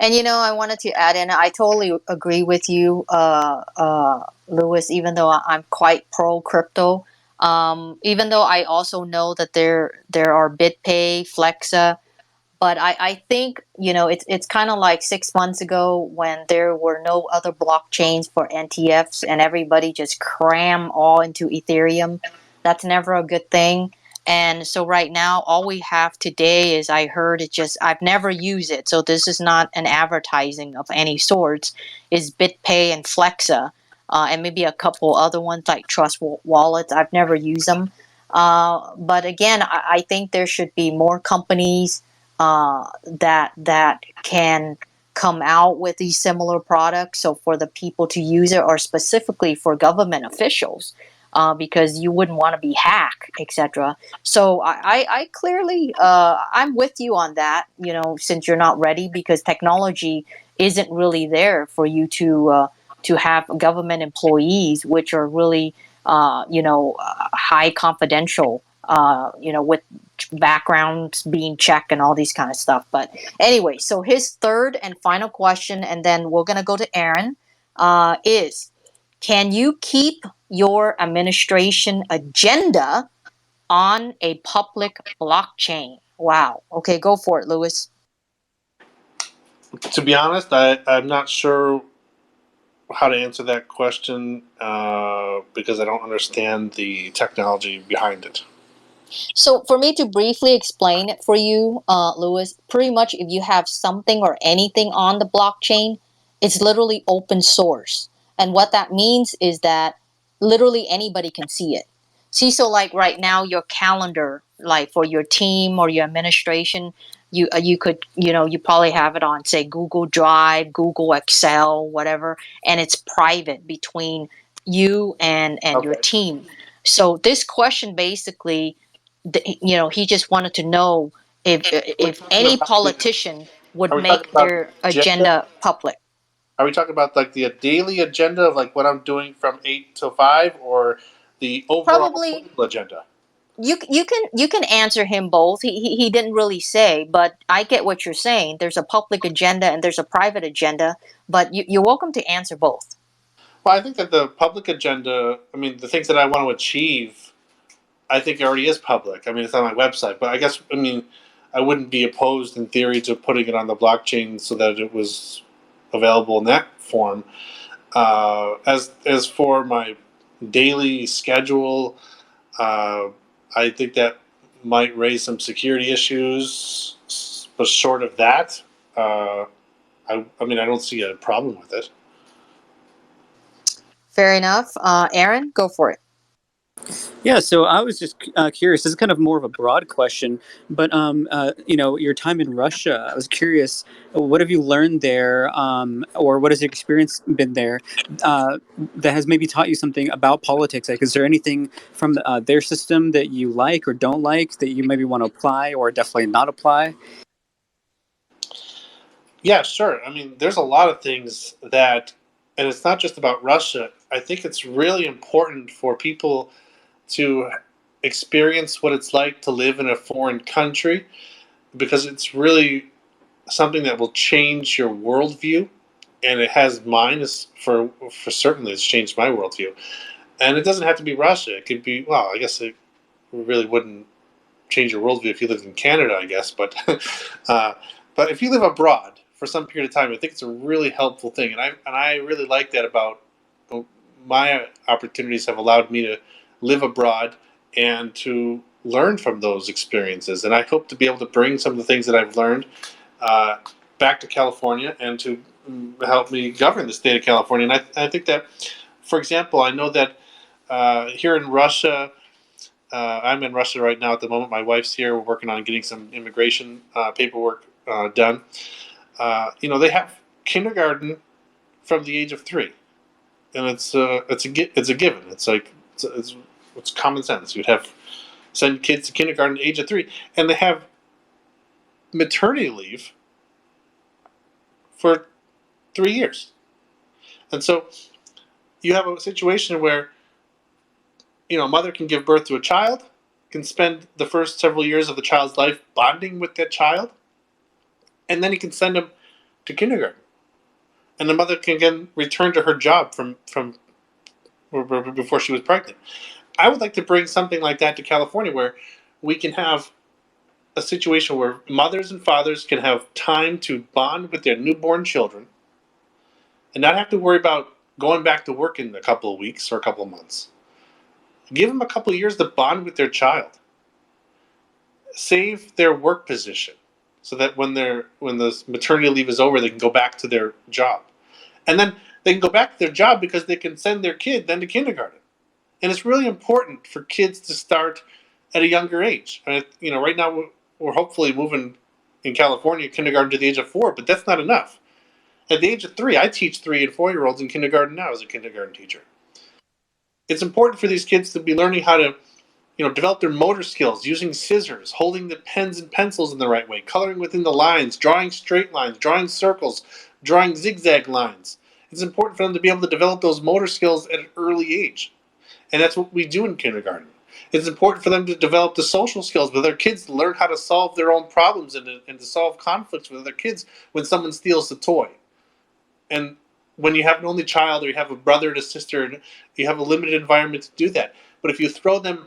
And I wanted to add in, I totally agree with you, Louis, even though I'm quite pro crypto. Even though I also know that there are BitPay, Flexa, but I think it's kind of like 6 months ago when there were no other blockchains for NTFs and everybody just cram all into Ethereum. That's never a good thing. And so right now, all we have today is I heard it just, I've never used it. So this is not an advertising of any sorts, is BitPay and Flexa, and maybe a couple other ones like Trust Wallets. I've never used them. But again, I think there should be more companies that can come out with these similar products. So for the people to use it, or specifically for government officials, because you wouldn't want to be hacked, etc. So I clearly, I'm with you on that. Since you're not ready, because technology isn't really there for you to have government employees, which are really high confidential. With backgrounds being checked and all these kind of stuff. But anyway, so his third and final question, and then we're gonna go to Aaron, is: can you keep your administration agenda on a public blockchain? Wow. Okay, go for it, Lewis. To be honest, I'm not sure how to answer that question because I don't understand the technology behind it. So for me to briefly explain it for you, Lewis, pretty much if you have something or anything on the blockchain, it's literally open source. And what that means is that literally anybody can see it. See, so like right now, your calendar, like for your team or your administration, you could, you probably have it on, say, Google Drive, Google Excel, whatever, and it's private between you and your Okay. team. So this question basically, he just wanted to know We're if talking any about politician would are we talking make about their the agenda? agenda public. Are we talking about like the daily agenda of like what I'm doing from 8 to 5, or the overall Probably political agenda? you can answer him both. He didn't really say, but I get what you're saying. There's a public agenda and there's a private agenda, but you're welcome to answer both. Well, I think that the public agenda, I mean, the things that I want to achieve, I think already is public. I mean, it's on my website, but I mean, I wouldn't be opposed in theory to putting it on the blockchain so that it was available in that form. As for my daily schedule, I think that might raise some security issues, but short of that, I mean, I don't see a problem with it. Fair enough. Aaron, go for it. Yeah, so I was just curious. This is kind of more of a broad question, but your time in Russia. I was curious, what have you learned there, or what has your experience been there that has maybe taught you something about politics? Like, is there anything from their system that you like or don't like that you maybe want to apply or definitely not apply? Yeah, sure. I mean, there's a lot of things that, and it's not just about Russia. I think it's really important for people to experience what it's like to live in a foreign country, because it's really something that will change your worldview, and it has mine. Is for certainly it's changed my worldview, and it doesn't have to be Russia. It could be, well, I guess it really wouldn't change your worldview if you lived in Canada, I guess, but but if you live abroad for some period of time, I think it's a really helpful thing, and I really like that about my opportunities have allowed me to live abroad and to learn from those experiences. And I hope to be able to bring some of the things that I've learned back to California and to help me govern the state of California. And I think that, for example, I know that here in Russia, I'm in Russia right now at the moment. My wife's here. We're working on getting some immigration paperwork done. They have kindergarten from the age of 3, and it's a given. It's like it's common sense. You'd have send kids to kindergarten at the age of 3, and they have maternity leave for 3 years. And so you have a situation where a mother can give birth to a child, can spend the first several years of the child's life bonding with that child, and then you can send them to kindergarten, and the mother can again return to her job from before she was pregnant. I would like to bring something like that to California, where we can have a situation where mothers and fathers can have time to bond with their newborn children and not have to worry about going back to work in a couple of weeks or a couple of months. Give them a couple of years to bond with their child. save their work position so that when the maternity leave is over, they can go back to their job. And then they can go back to their job because they can send their kid then to kindergarten. And it's really important for kids to start at a younger age. And right now we're hopefully moving in California kindergarten to the age of 4, but that's not enough. At the age of 3, I teach 3 and 4-year-olds in kindergarten now as a kindergarten teacher. It's important for these kids to be learning how to develop their motor skills, using scissors, holding the pens and pencils in the right way, coloring within the lines, drawing straight lines, drawing circles, drawing zigzag lines. It's important for them to be able to develop those motor skills at an early age. And that's what we do in kindergarten. It's important for them to develop the social skills with their kids, to learn how to solve their own problems and to solve conflicts with other kids when someone steals a toy. And when you have an only child, or you have a brother and a sister, you have a limited environment to do that. But if you throw them,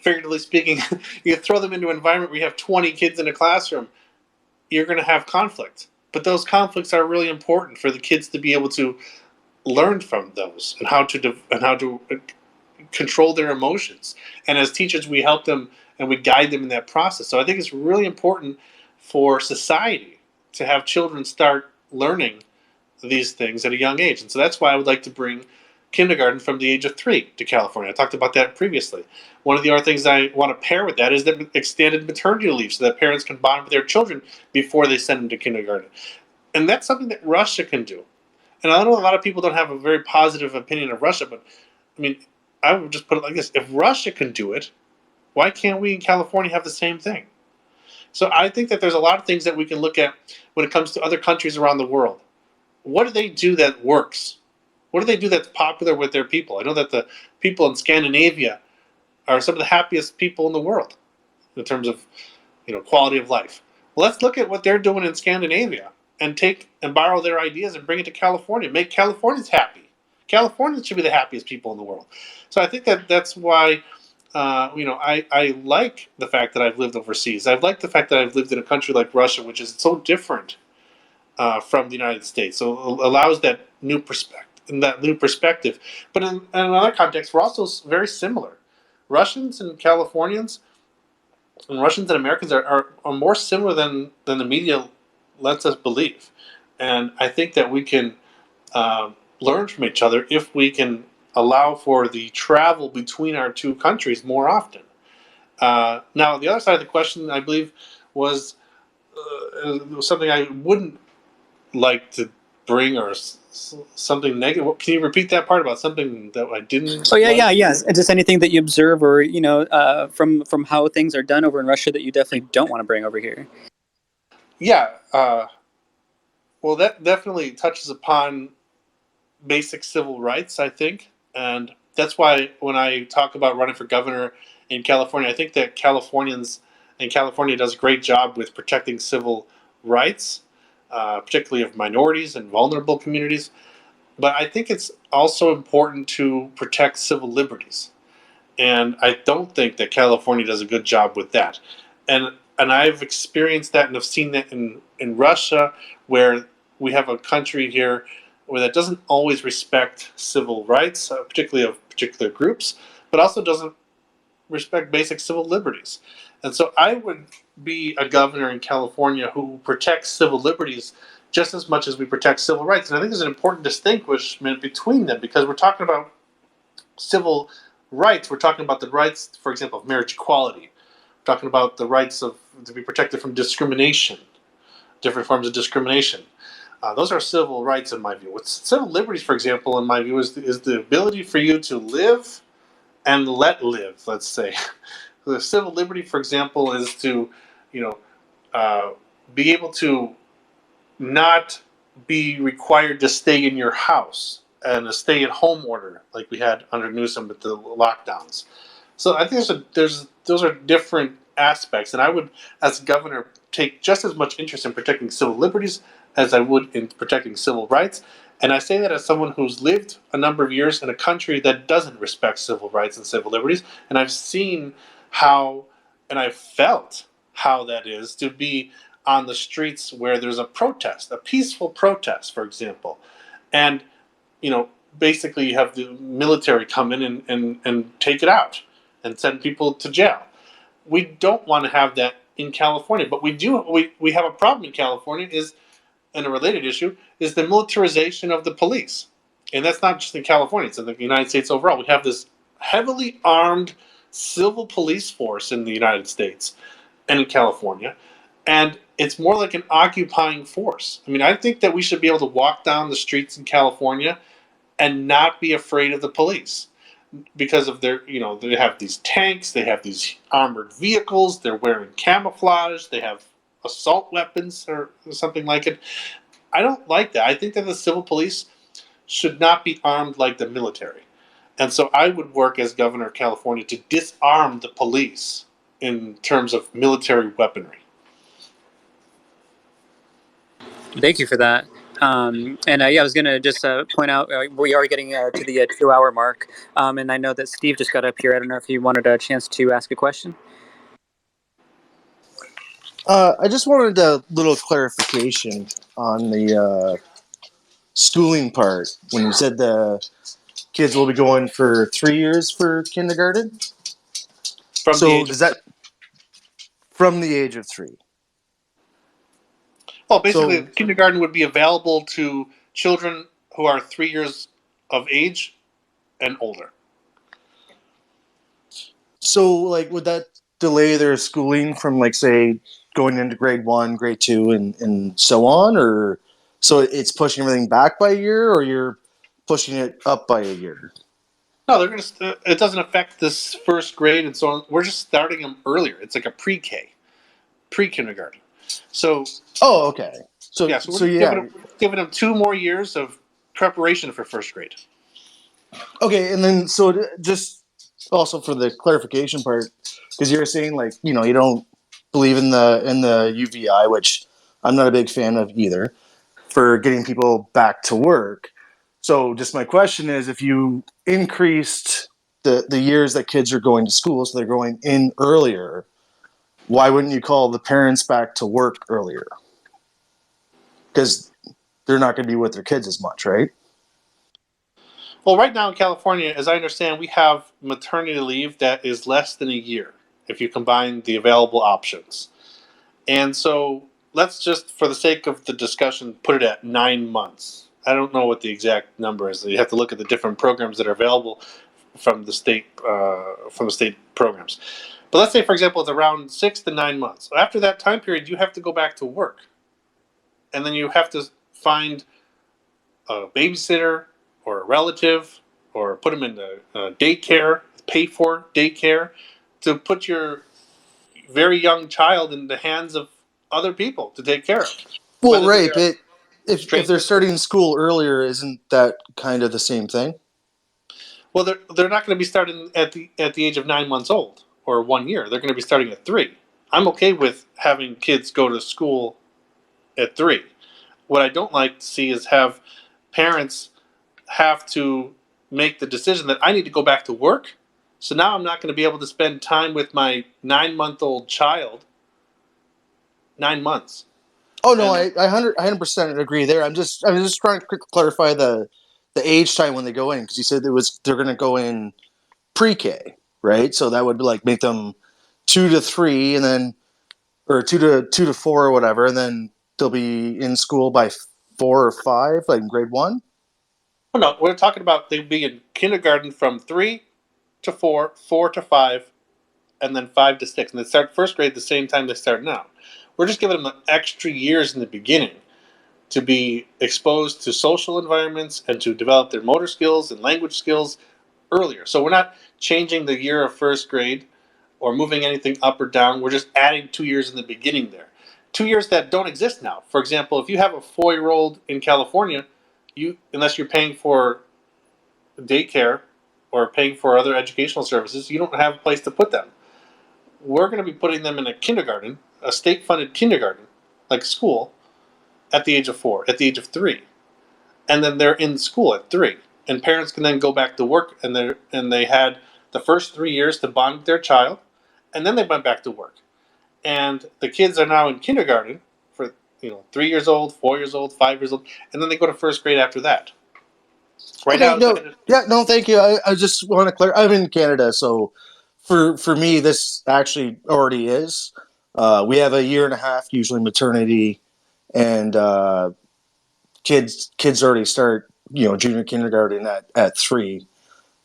figuratively speaking, you throw them into an environment where you have 20 kids in a classroom, you're going to have conflict. But those conflicts are really important for the kids to be able to learn from those and how to control their emotions. And as teachers, we help them and we guide them in that process. So I think it's really important for society to have children start learning these things at a young age. And so that's why I would like to bring kindergarten from the age of 3 to California. I talked about that previously. One of the other things I want to pair with that is the extended maternity leave, so that parents can bond with their children before they send them to kindergarten. And that's something that Russia can do. And I know a lot of people don't have a very positive opinion of Russia, but I mean, I would just put it like this. If Russia can do it, why can't we in California have the same thing? So I think that there's a lot of things that we can look at when it comes to other countries around the world. What do they do that works? What do they do that's popular with their people? I know that the people in Scandinavia are some of the happiest people in the world in terms of quality of life. Well, let's look at what they're doing in Scandinavia and take and borrow their ideas and bring it to California. Make Californians happy. Californians should be the happiest people in the world. So I think that that's why I like the fact that I've lived overseas. I've liked the fact that I've lived in a country like Russia, which is so different from the United States. So it allows that new perspective. But in another context, we're also very similar. Russians and Californians and Russians and Americans are more similar than the media lets us believe. And I think that we can learn from each other if we can allow for the travel between our two countries more often. Now, the other side of the question, I believe, was something I wouldn't like to bring, or something negative. Can you repeat that part about something that I didn't? Oh yeah. Just anything that you observe, or from how things are done over in Russia that you definitely don't want to bring over here. Yeah. Well, that definitely touches upon basic civil rights, I think, and that's why when I talk about running for governor in California, I think that California does a great job with protecting civil rights, particularly of minorities and vulnerable communities. But I think it's also important to protect civil liberties, and I don't think that California does a good job with that. And I've experienced that and have seen that in Russia, where we have a country here where that doesn't always respect civil rights, particularly of particular groups, but also doesn't respect basic civil liberties. And so I would be a governor in California who protects civil liberties just as much as we protect civil rights. And I think there's an important distinguishment between them, because we're talking about civil rights. We're talking about the rights, for example, of marriage equality. We're talking about the rights to be protected from discrimination, different forms of discrimination. Those are civil rights in my view. What's civil liberties, for example, in my view, is the ability for you to live and let live, let's say. The civil liberty, for example, is to, be able to not be required to stay in your house and a stay-at-home order like we had under Newsom with the lockdowns. So I think those are different aspects, and I would, as governor, take just as much interest in protecting civil liberties as I would in protecting civil rights. And I say that as someone who's lived a number of years in a country that doesn't respect civil rights and civil liberties, and I've seen how, and I've felt how that is to be on the streets where there's a protest, a peaceful protest, for example, and basically you have the military come in and take it out and send people to jail. we don't want to have that in California, but we have a problem in California and a related issue is the militarization of the police. And that's not just in California, it's in the United States overall. We have this heavily armed civil police force in the United States and in California, and it's more like an occupying force. I mean, I think that we should be able to walk down the streets in California and not be afraid of the police because of their, they have these tanks, they have these armored vehicles, they're wearing camouflage, they have assault weapons or something like it. I don't like that. I think that the civil police should not be armed like the military. And so I would work as governor of California to disarm the police in terms of military weaponry. Thank you for that. I was going to just point out we are getting to the 2-hour mark, and I know that Steve just got up here. I don't know if you wanted a chance to ask a question. I just wanted a little clarification on the schooling part. When you said the kids will be going for 3 years for kindergarten? From the age of 3? Well, basically, kindergarten would be available to children who are 3 years of age and older. So, like, would that delay their schooling from, like, say, going into grade 1, grade 2, and so on? Or so it's pushing everything back by a year, or you're pushing it up by a year? No, they're going to. It doesn't affect this first grade and so on. We're just starting them earlier. It's like a pre-K, pre-kindergarten. So. Oh, okay. So giving them 2 more years of preparation for first grade. Okay, and then so just also for the clarification part, because you were saying like you don't believe in the UVI, which I'm not a big fan of either, for getting people back to work. So just my question is, if you increased the years that kids are going to school, so they're going in earlier, why wouldn't you call the parents back to work earlier? Because they're not going to be with their kids as much, right? Well, right now in California, as I understand, we have maternity leave that is less than a year if you combine the available options. And so let's just, for the sake of the discussion, put it at 9 months. I don't know what the exact number is. You have to look at the different programs that are available from the state programs. But let's say, for example, it's around 6 to 9 months. After that time period, you have to go back to work. And then you have to find a babysitter or a relative or put them in daycare, pay for daycare, to put your very young child in the hands of other people to take care of. Well, right, but if they're starting school earlier, isn't that kind of the same thing? Well, they're not going to be starting at the age of 9 months old or 1 year. They're going to be starting at 3. I'm okay with having kids go to school at 3. What I don't like to see is have parents have to make the decision that I need to go back to work. So now I'm not going to be able to spend time with my 9-month-old child. 9 months. Oh no, I 100% agree there. I'm just trying to clarify the age time when they go in, because you said they're going to go in pre-K, right? So that would be like make them 2 to 3, and then or 2 to 4 or whatever, and then they'll be in school by 4 or 5, like in grade 1. Well, no, we're talking about they'd be in kindergarten from 3 to 4, 4 to 5, and then 5 to 6, and they start first grade the same time they start now. We're just giving them extra years in the beginning to be exposed to social environments and to develop their motor skills and language skills earlier. So we're not changing the year of first grade or moving anything up or down. We're just adding 2 years in the beginning there. 2 years that don't exist now. For example, if you have a 4-year-old in California, unless you're paying for daycare or paying for other educational services, you don't have a place to put them. We're going to be putting them in a kindergarten, a state-funded kindergarten, like school, at the age of 4, at the age of 3. And then they're in school at 3. And parents can then go back to work, and they had the first 3 years to bond with their child, and then they went back to work. And the kids are now in kindergarten for 3 years old, 4 years old, 5 years old, and then they go to first grade after that. Right now, thank you. I just want to clarify. I'm in Canada, so for me, this actually already is. We have a year and a half usually maternity, and kids already start junior kindergarten at 3.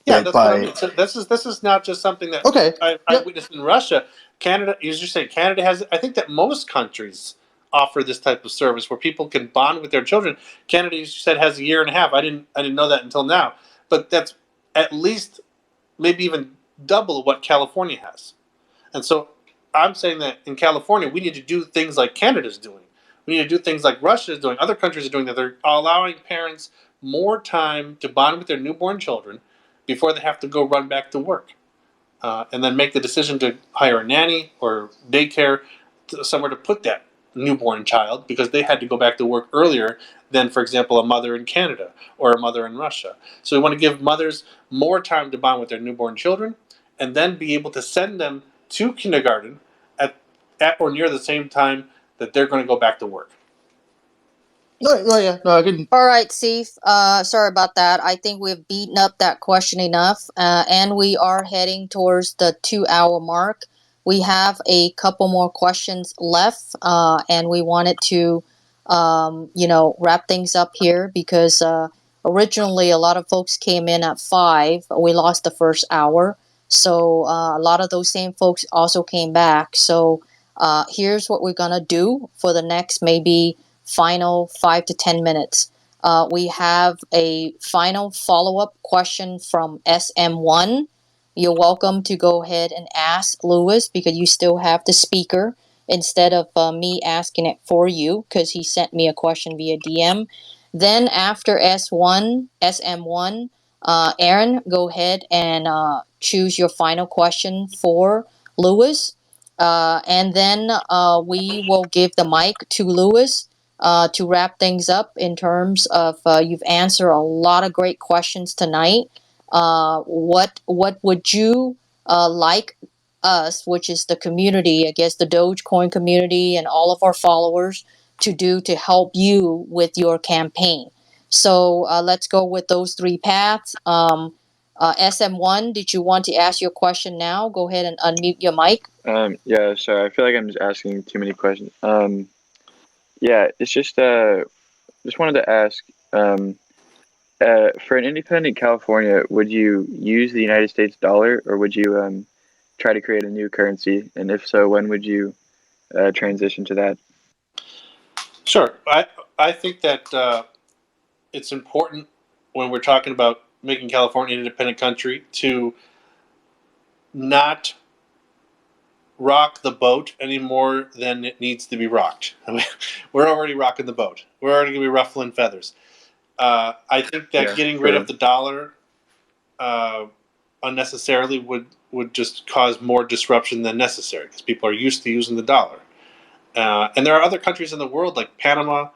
Yeah, That that's what I by mean. So this is not just something that okay, I yep, witnessed in Russia. Canada, as you say, Canada has. I think that most countries offer this type of service where people can bond with their children. Canada, as you said, has a year and a half. I didn't know that until now, but that's at least maybe even double what California has. And so I'm saying that in California, we need to do things like Canada's doing. We need to do things like Russia is doing. Other countries are doing that. They're allowing parents more time to bond with their newborn children before they have to go run back to work, and then make the decision to hire a nanny or daycare somewhere to put that newborn child because they had to go back to work earlier than, for example, a mother in Canada or a mother in Russia. So we want to give mothers more time to bond with their newborn children and then be able to send them to kindergarten at or near the same time that they're going to go back to work. no, yeah, no, I can. All right, Steve. Sorry about that. I think we've beaten up that question enough, and we are heading towards the 2-hour mark. We have a couple more questions left, and we wanted to, wrap things up here because originally a lot of folks came in at 5. We lost the first hour, so a lot of those same folks also came back. So here's what we're gonna do for the next maybe final 5 to 10 minutes. We have a final follow-up question from SM1. You're welcome to go ahead and ask Lewis because you still have the speaker instead of me asking it for you because he sent me a question via DM. Then after SM1, Aaron, go ahead and choose your final question for Lewis. And then we will give the mic to Lewis to wrap things up in terms of you've answered a lot of great questions tonight. What would you like us, which is the community, I guess the Dogecoin community and all of our followers, to do to help you with your campaign? So let's go with those 3 paths. SM1, did you want to ask your question now? Go ahead and unmute your mic. Yeah, sorry. I feel like I'm just asking too many questions. Yeah, it's just wanted to ask, for an independent California, would you use the United States dollar or would you try to create a new currency? And if so, when would you transition to that? Sure. I think that it's important when we're talking about making California an independent country to not rock the boat any more than it needs to be rocked. I mean, we're already rocking the boat. We're already going to be ruffling feathers. I think that Yeah, getting rid true. of the dollar unnecessarily would just cause more disruption than necessary because people are used to using the dollar. And there are other countries in the world like Panama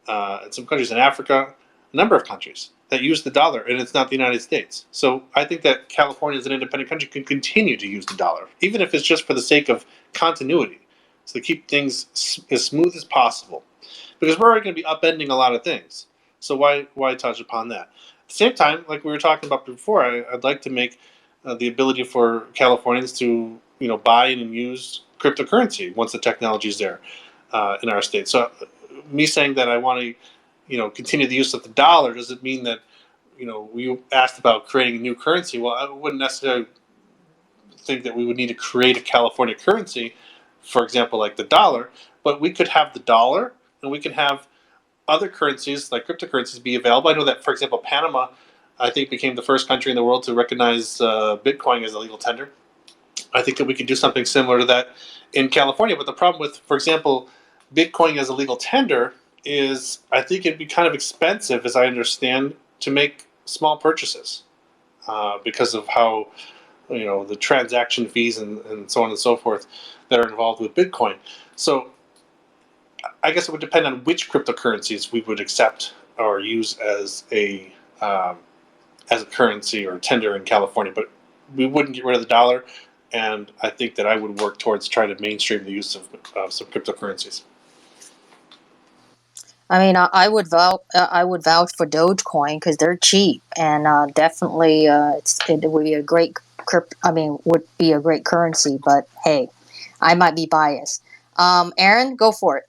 and some countries in Africa, a number of countries that use the dollar, and it's not the United States. So I think that California as an independent country can continue to use the dollar, even if it's just for the sake of continuity, so to keep things as smooth as possible. Because we're already going to be upending a lot of things. So why touch upon that? At the same time, like we were talking about before, I'd like to make the ability for Californians to buy and use cryptocurrency once the technology is there in our state. So me saying that I want to continue the use of the dollar doesn't mean that we asked about creating a new currency. Well, I wouldn't necessarily think that we would need to create a California currency, for example, like the dollar, but we could have the dollar and we can have other currencies like cryptocurrencies be available. I know that, for example, Panama, I think, became the first country in the world to recognize Bitcoin as a legal tender. I think that we could do something similar to that in California. But the problem with, for example, Bitcoin as a legal tender is I think it'd be kind of expensive, as I understand, to make small purchases because of how the transaction fees and so on and so forth that are involved with Bitcoin. So I guess it would depend on which cryptocurrencies we would accept or use as a currency or tender in California. But we wouldn't get rid of the dollar, and I think that I would work towards trying to mainstream the use of some cryptocurrencies. I mean, I would vouch for Dogecoin because they're cheap and definitely it would be a great would be a great currency. But hey, I might be biased. Aaron, go for it.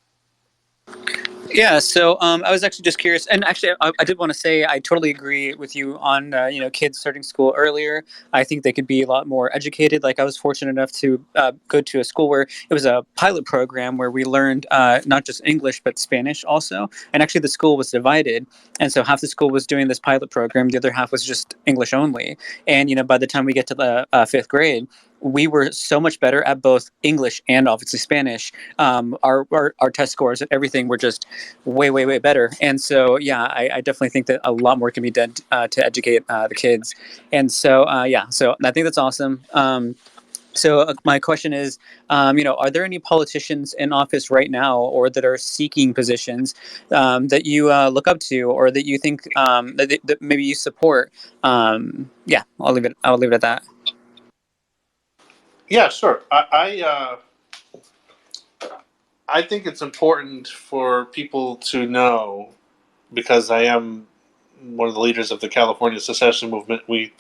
Yeah, so I was actually just curious, and actually, I did want to say I totally agree with you on kids starting school earlier. I think they could be a lot more educated. Like I was fortunate enough to go to a school where it was a pilot program where we learned not just English but Spanish also. And actually, the school was divided, and so half the school was doing this pilot program, the other half was just English only. And by the time we get to the fifth grade, we were so much better at both English and obviously Spanish. Our test scores and everything were just way, way, way better. And so, yeah, I definitely think that a lot more can be done to educate the kids. And so, so I think that's awesome. So my question is, are there any politicians in office right now or that are seeking positions that you look up to or that you think that maybe you support? Yeah, I'll leave it at that. Yeah, sure. I think it's important for people to know, because I am one of the leaders of the California secession movement. We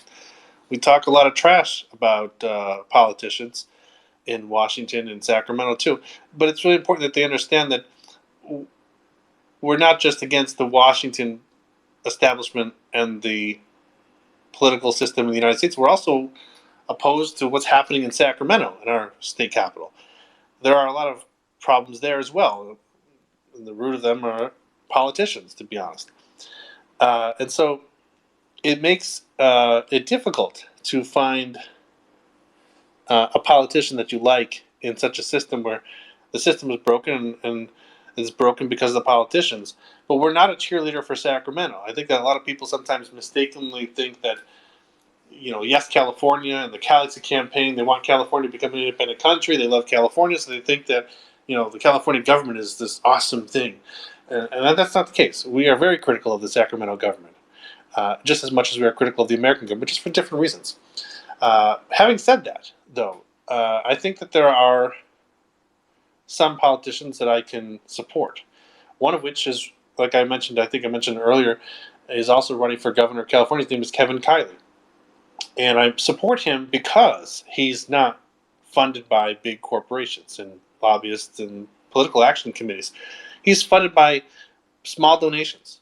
talk a lot of trash about politicians in Washington and Sacramento too, but it's really important that they understand that we're not just against the Washington establishment and the political system in the United States. We're also opposed to what's happening in Sacramento, in our state capital. There are a lot of problems there as well, and the root of them are politicians, to be honest. And so it makes it difficult to find a politician that you like in such a system where the system is broken and it's broken because of the politicians. But we're not a cheerleader for Sacramento. I think that a lot of people sometimes mistakenly think that, yes, California and the Galaxy campaign, they want California to become an independent country. They love California, so they think that, the California government is this awesome thing. And that's not the case. We are very critical of the Sacramento government, just as much as we are critical of the American government, just for different reasons. Having said that, though, I think that there are some politicians that I can support. One of which is, like I mentioned earlier, is also running for governor of California. His name is Kevin Kiley. And I support him because he's not funded by big corporations and lobbyists and political action committees. He's funded by small donations.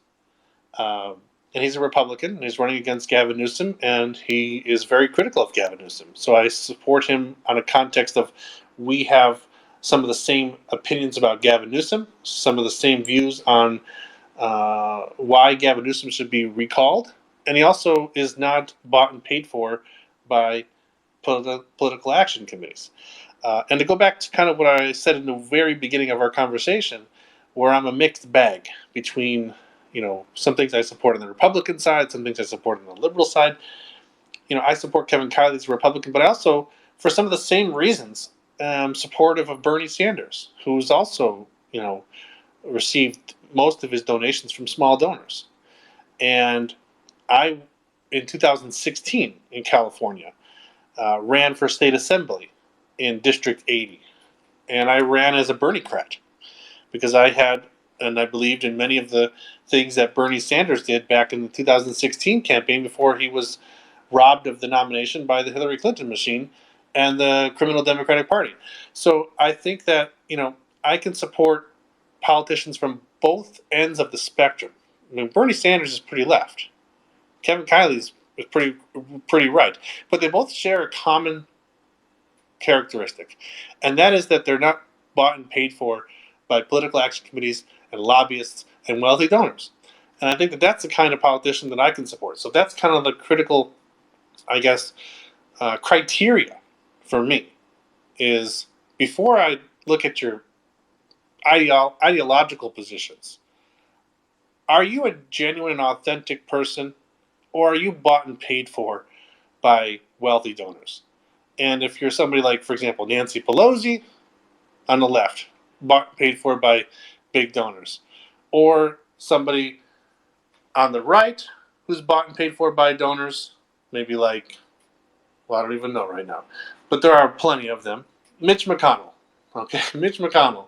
And he's a Republican, and he's running against Gavin Newsom, and he is very critical of Gavin Newsom. So I support him on a context of we have some of the same opinions about Gavin Newsom, some of the same views on why Gavin Newsom should be recalled, and he also is not bought and paid for by political action committees. And to go back to kind of what I said in the very beginning of our conversation, where I'm a mixed bag between, some things I support on the Republican side, some things I support on the liberal side. I support Kevin Kiley as a Republican, but I also, for some of the same reasons, am supportive of Bernie Sanders, who's also, received most of his donations from small donors. And I, in 2016 in California, ran for state assembly in District 80. And I ran as a Bernie-crat because I had, and I believed in many of the things that Bernie Sanders did back in the 2016 campaign before he was robbed of the nomination by the Hillary Clinton machine and the criminal Democratic Party. So I think that, I can support politicians from both ends of the spectrum. I mean, Bernie Sanders is pretty left. Kevin Kiley is pretty right. But they both share a common characteristic, and that is that they're not bought and paid for by political action committees and lobbyists and wealthy donors. And I think that that's the kind of politician that I can support. So that's kind of the critical, I guess, criteria for me is before I look at your ideological positions, are you a genuine and authentic person, or are you bought and paid for by wealthy donors? And if you're somebody like, for example, Nancy Pelosi on the left, bought and paid for by big donors, or somebody on the right who's bought and paid for by donors, maybe like, well, I don't even know right now, but there are plenty of them. Mitch McConnell, okay, Mitch McConnell.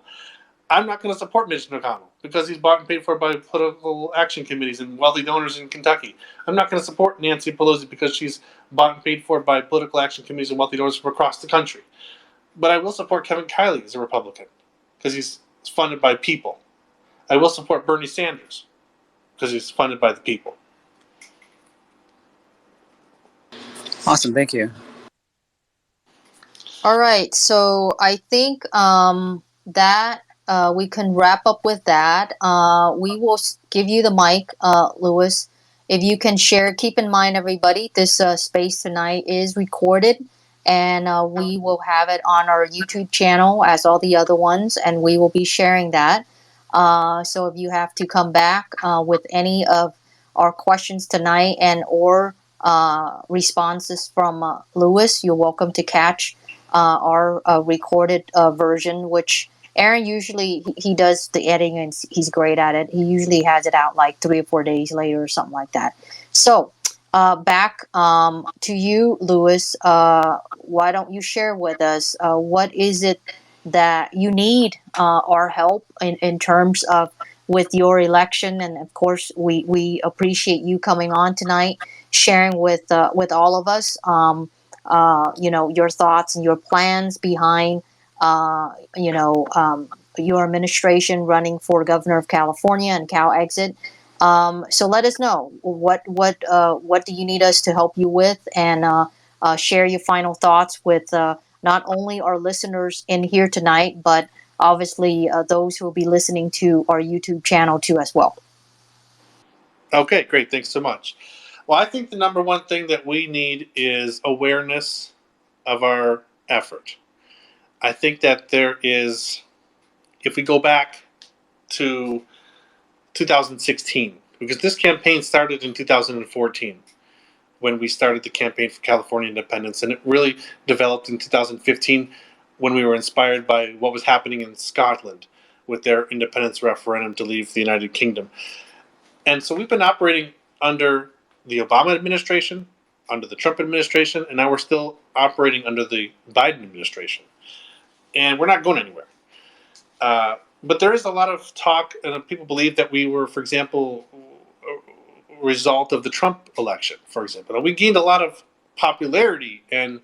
I'm not going to support Mitch McConnell because he's bought and paid for by political action committees and wealthy donors in Kentucky. I'm not going to support Nancy Pelosi because she's bought and paid for by political action committees and wealthy donors from across the country. But I will support Kevin Kiley as a Republican because he's funded by people. I will support Bernie Sanders because he's funded by the people. Awesome, thank you. All right, so I think that we can wrap up with that. We will give you the mic, Lewis. If you can share, keep in mind, everybody, this space tonight is recorded, and we will have it on our YouTube channel as all the other ones, and we will be sharing that. So if you have to come back with any of our questions tonight and or responses from Lewis, you're welcome to catch our recorded version, which Aaron usually he does the editing and he's great at it. He usually has it out like 3 or 4 days later or something like that. So back to you, Lewis. Why don't you share with us what is it that you need our help in terms of with your election? And of course, we appreciate you coming on tonight, sharing with all of us. Your thoughts and your plans behind, your administration running for governor of California and Cal Exit. So let us know what do you need us to help you with, and share your final thoughts with not only our listeners in here tonight, but obviously those who will be listening to our YouTube channel too as well. Okay, great. Thanks so much. Well, I think the number one thing that we need is awareness of our effort. I think that there is, if we go back to 2016, because this campaign started in 2014 when we started the campaign for California independence, and it really developed in 2015 when we were inspired by what was happening in Scotland with their independence referendum to leave the United Kingdom. And so we've been operating under the Obama administration, under the Trump administration, and now we're still operating under the Biden administration. And we're not going anywhere. But there is a lot of talk, and people believe that we were, for example, a result of the Trump election, for example. And we gained a lot of popularity and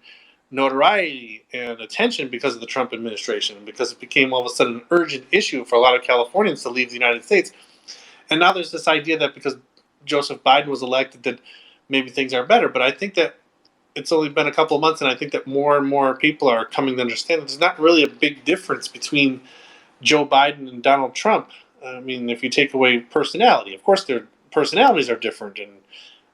notoriety and attention because of the Trump administration, because it became all of a sudden an urgent issue for a lot of Californians to leave the United States. And now there's this idea that because Joseph Biden was elected that maybe things are better. But I think that it's only been a couple of months, and I think that more and more people are coming to understand that there's not really a big difference between Joe Biden and Donald Trump. I mean, if you take away personality, of course their personalities are different, and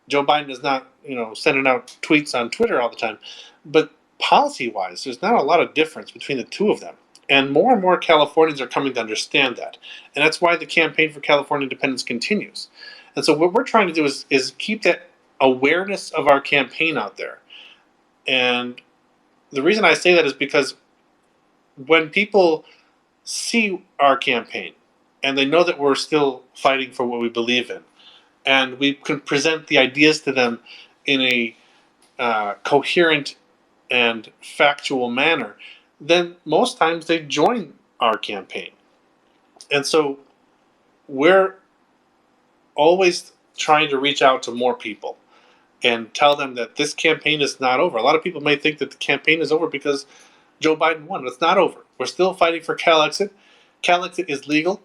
Joe Biden is not, sending out tweets on Twitter all the time. But policy-wise, there's not a lot of difference between the two of them. And more Californians are coming to understand that. And that's why the campaign for California independence continues. And so what we're trying to do is keep that awareness of our campaign out there. And the reason I say that is because when people see our campaign and they know that we're still fighting for what we believe in, and we can present the ideas to them in a coherent and factual manner, then most times they join our campaign. And so we're always trying to reach out to more people and tell them that this campaign is not over. A lot of people may think that the campaign is over because Joe Biden won. It's not over. We're still fighting for Cal Exit. Cal Exit is legal.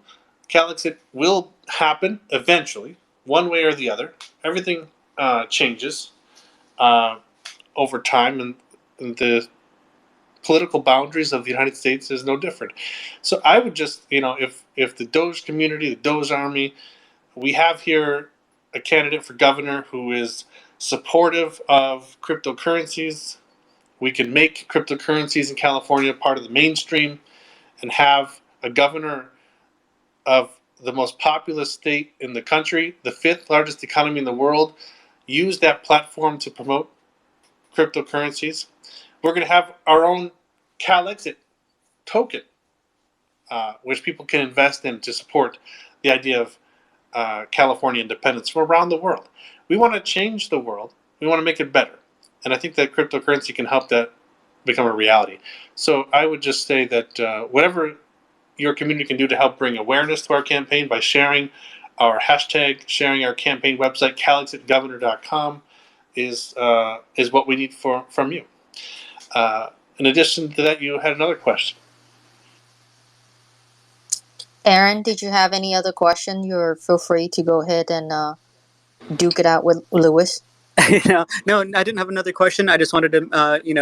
Cal Exit will happen eventually, one way or the other. Everything changes over time, and the political boundaries of the United States is no different. So I would just, if the Doge community, the Doge army, we have here a candidate for governor who is supportive of cryptocurrencies. We can make cryptocurrencies in California part of the mainstream and have a governor of the most populous state in the country, the 5th largest economy in the world, use that platform to promote cryptocurrencies. We're going to have our own Cal Exit token, which people can invest in to support the idea of California independence from around the world. We want to change the world. We want to make it better. And I think that cryptocurrency can help that become a reality. So I would just say that whatever your community can do to help bring awareness to our campaign by sharing our hashtag, sharing our campaign website, calexitgovernor.com, is what we need from you. In addition to that, you had another question. Aaron, did you have any other question? Feel free to go ahead and duke it out with Lewis. No, I didn't have another question. I just wanted to,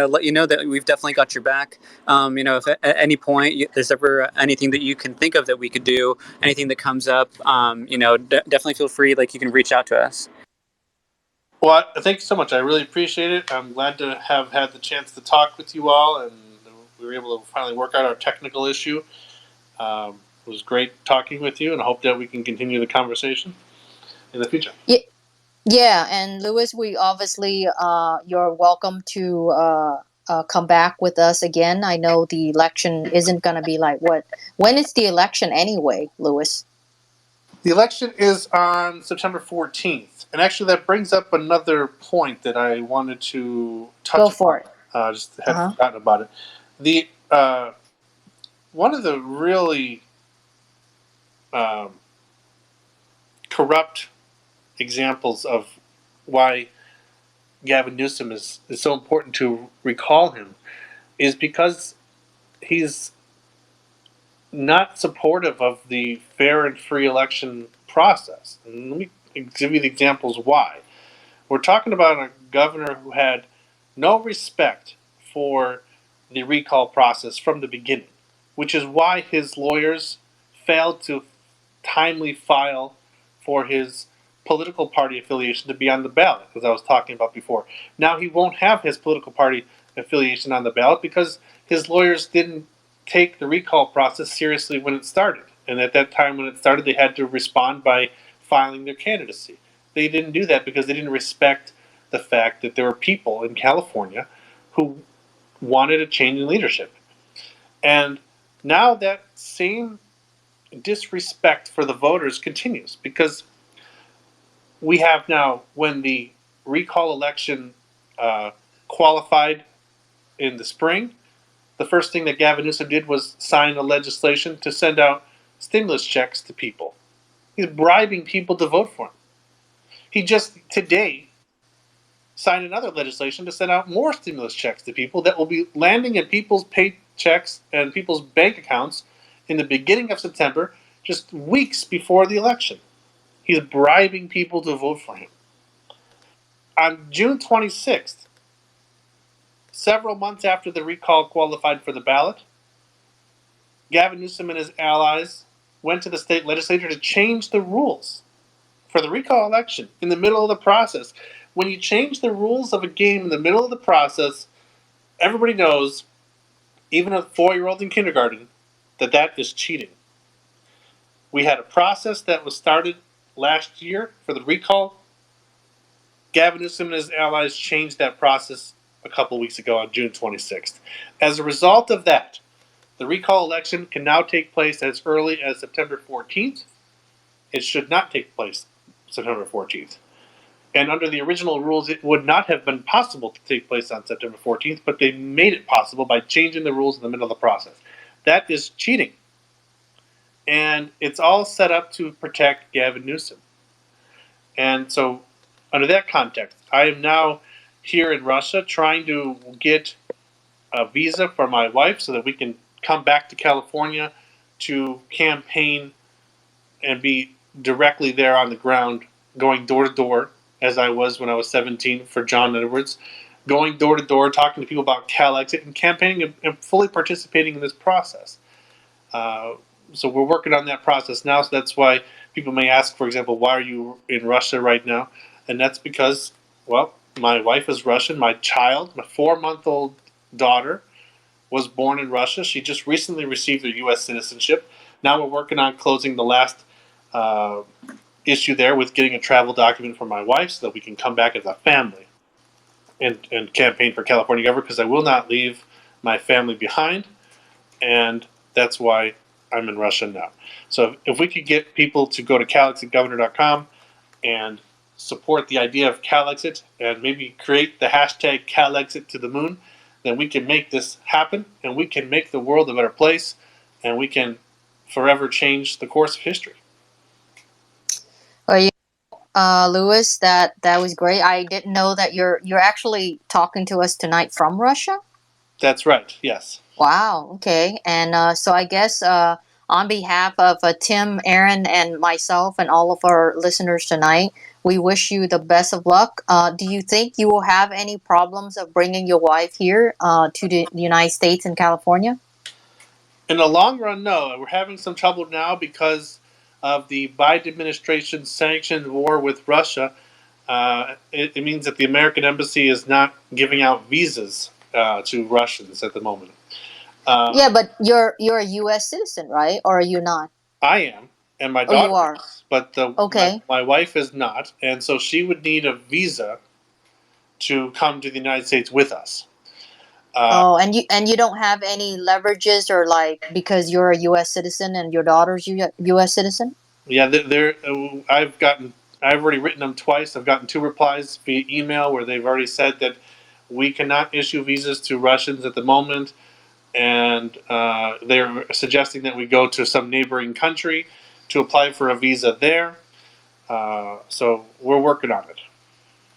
let you know that we've definitely got your back. If at any point there's ever anything that you can think of that we could do, anything that comes up, definitely feel free. Like, you can reach out to us. Well, thank you so much. I really appreciate it. I'm glad to have had the chance to talk with you all, and we were able to finally work out our technical issue. It was great talking with you, and I hope that we can continue the conversation in the future. Yeah, and Lewis, we obviously you're welcome to come back with us again. I know the election isn't going to be like what? When is the election anyway, Lewis? The election is on September 14th, and actually that brings up another point that I wanted to touch Go upon. for it. Just had forgotten about it. The one of the really corrupt examples of why Gavin Newsom is so important to recall him is because he's not supportive of the fair and free election process. And let me give you the examples why. We're talking about a governor who had no respect for the recall process from the beginning, which is why his lawyers failed to timely file for his political party affiliation to be on the ballot, as I was talking about before. Now he won't have his political party affiliation on the ballot because his lawyers didn't take the recall process seriously when it started. And at that time when it started, they had to respond by filing their candidacy. They didn't do that because they didn't respect the fact that there were people in California who wanted a change in leadership. And now that same disrespect for the voters continues, because we have now, when the recall election qualified in the spring, the first thing that Gavin Newsom did was sign a legislation to send out stimulus checks to people. He's bribing people to vote for him. He just today signed another legislation to send out more stimulus checks to people that will be landing in people's paychecks and people's bank accounts in the beginning of September, just weeks before the election. He's bribing people to vote for him. On June 26th, several months after the recall qualified for the ballot, Gavin Newsom and his allies went to the state legislature to change the rules for the recall election in the middle of the process. When you change the rules of a game in the middle of the process, everybody knows, even a 4-year-old in kindergarten, that that is cheating. We had a process that was started last year for the recall. Gavin Newsom and his allies changed that process a couple weeks ago on June 26th. As a result of that, the recall election can now take place as early as September 14th. It should not take place September 14th. And under the original rules, it would not have been possible to take place on September 14th, but they made it possible by changing the rules in the middle of the process. That is cheating. And it's all set up to protect Gavin Newsom. And so, under that context, I am now here in Russia trying to get a visa for my wife so that we can come back to California to campaign and be directly there on the ground, going door to door, as I was when I was 17 for John Edwards, going door to door, talking to people about CalExit and campaigning and fully participating in this process. So we're working on that process now. So that's why people may ask, for example, why are you in Russia right now? And that's because, well, my wife is Russian. My child, my 4-month-old daughter, was born in Russia. She just recently received her U.S. citizenship. Now we're working on closing the last issue there with getting a travel document for my wife so that we can come back as a family and campaign for California governor, because I will not leave my family behind, and that's why I'm in Russia now. So if we could get people to go to calexitgovernor.com and support the idea of CalExit and maybe create the hashtag CalExit to the moon, then we can make this happen, and we can make the world a better place, and we can forever change the course of history. Well, Louis, that was great. I didn't know that you're actually talking to us tonight from Russia. That's right. Yes. Wow. Okay. And so I guess on behalf of Tim, Aaron, and myself, and all of our listeners tonight, we wish you the best of luck. Do you think you will have any problems of bringing your wife here to the United States and California? In the long run, no. We're having some trouble now because of the Biden administration's sanctioned war with Russia. It means that the American embassy is not giving out visas to Russians at the moment. Yeah, but you're a U.S. citizen, right? Or are you not? I am, and my Oh, you daughter are. is, but Okay. my wife is not, and so she would need a visa to come to the United States with us. Oh, and you don't have any leverages or like because you're a U.S. citizen and your daughter's U.S. citizen? Yeah, I've already written them twice. I've gotten 2 replies via email where they've already said that we cannot issue visas to Russians at the moment, and they're suggesting that we go to some neighboring country to apply for a visa there. So we're working on it.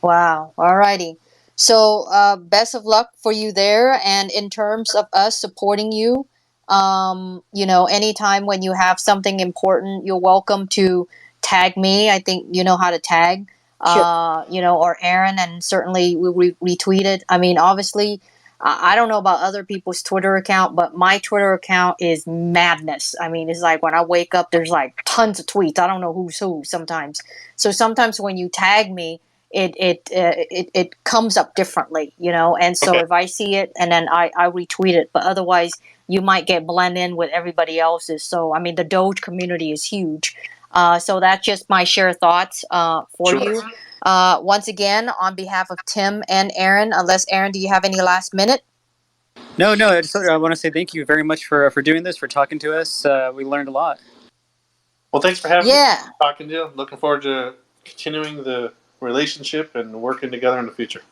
Wow. Alrighty. So best of luck for you there. And in terms of us supporting you, anytime when you have something important, you're welcome to tag me. I think you know how to tag. Sure. Or Aaron, and certainly we retweet it. I mean, obviously, I don't know about other people's Twitter account, but my Twitter account is madness. I mean, it's like when I wake up, there's like tons of tweets. I don't know who's who sometimes. So sometimes when you tag me, it comes up differently, and so Okay. if I see it and then I retweet it, but otherwise you might get blended in with everybody else's. So I mean, the Doge community is huge. So that's just my share thoughts for Sure. you. Once again, on behalf of Tim and Aaron, unless Aaron, do you have any last minute? No. I want to say thank you very much for doing this, for talking to us. We learned a lot. Well, thanks for having me, Yeah. talking to you. Looking forward to continuing the relationship and working together in the future.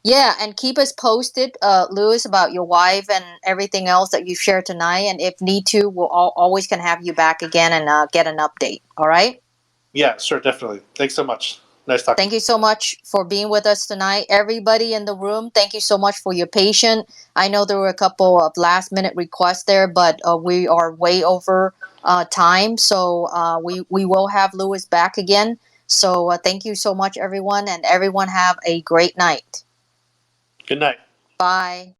Yeah, and keep us posted, Louis, about your wife and everything else that you shared tonight. And if need to, we'll always can have you back again and get an update. All right? Yeah, sure, definitely. Thanks so much. Nice talking. Thank you so much for being with us tonight. Everybody in the room, thank you so much for your patience. I know there were a couple of last minute requests there, but we are way over time. So we will have Louis back again. So thank you so much, everyone. And everyone have a great night. Good night. Bye.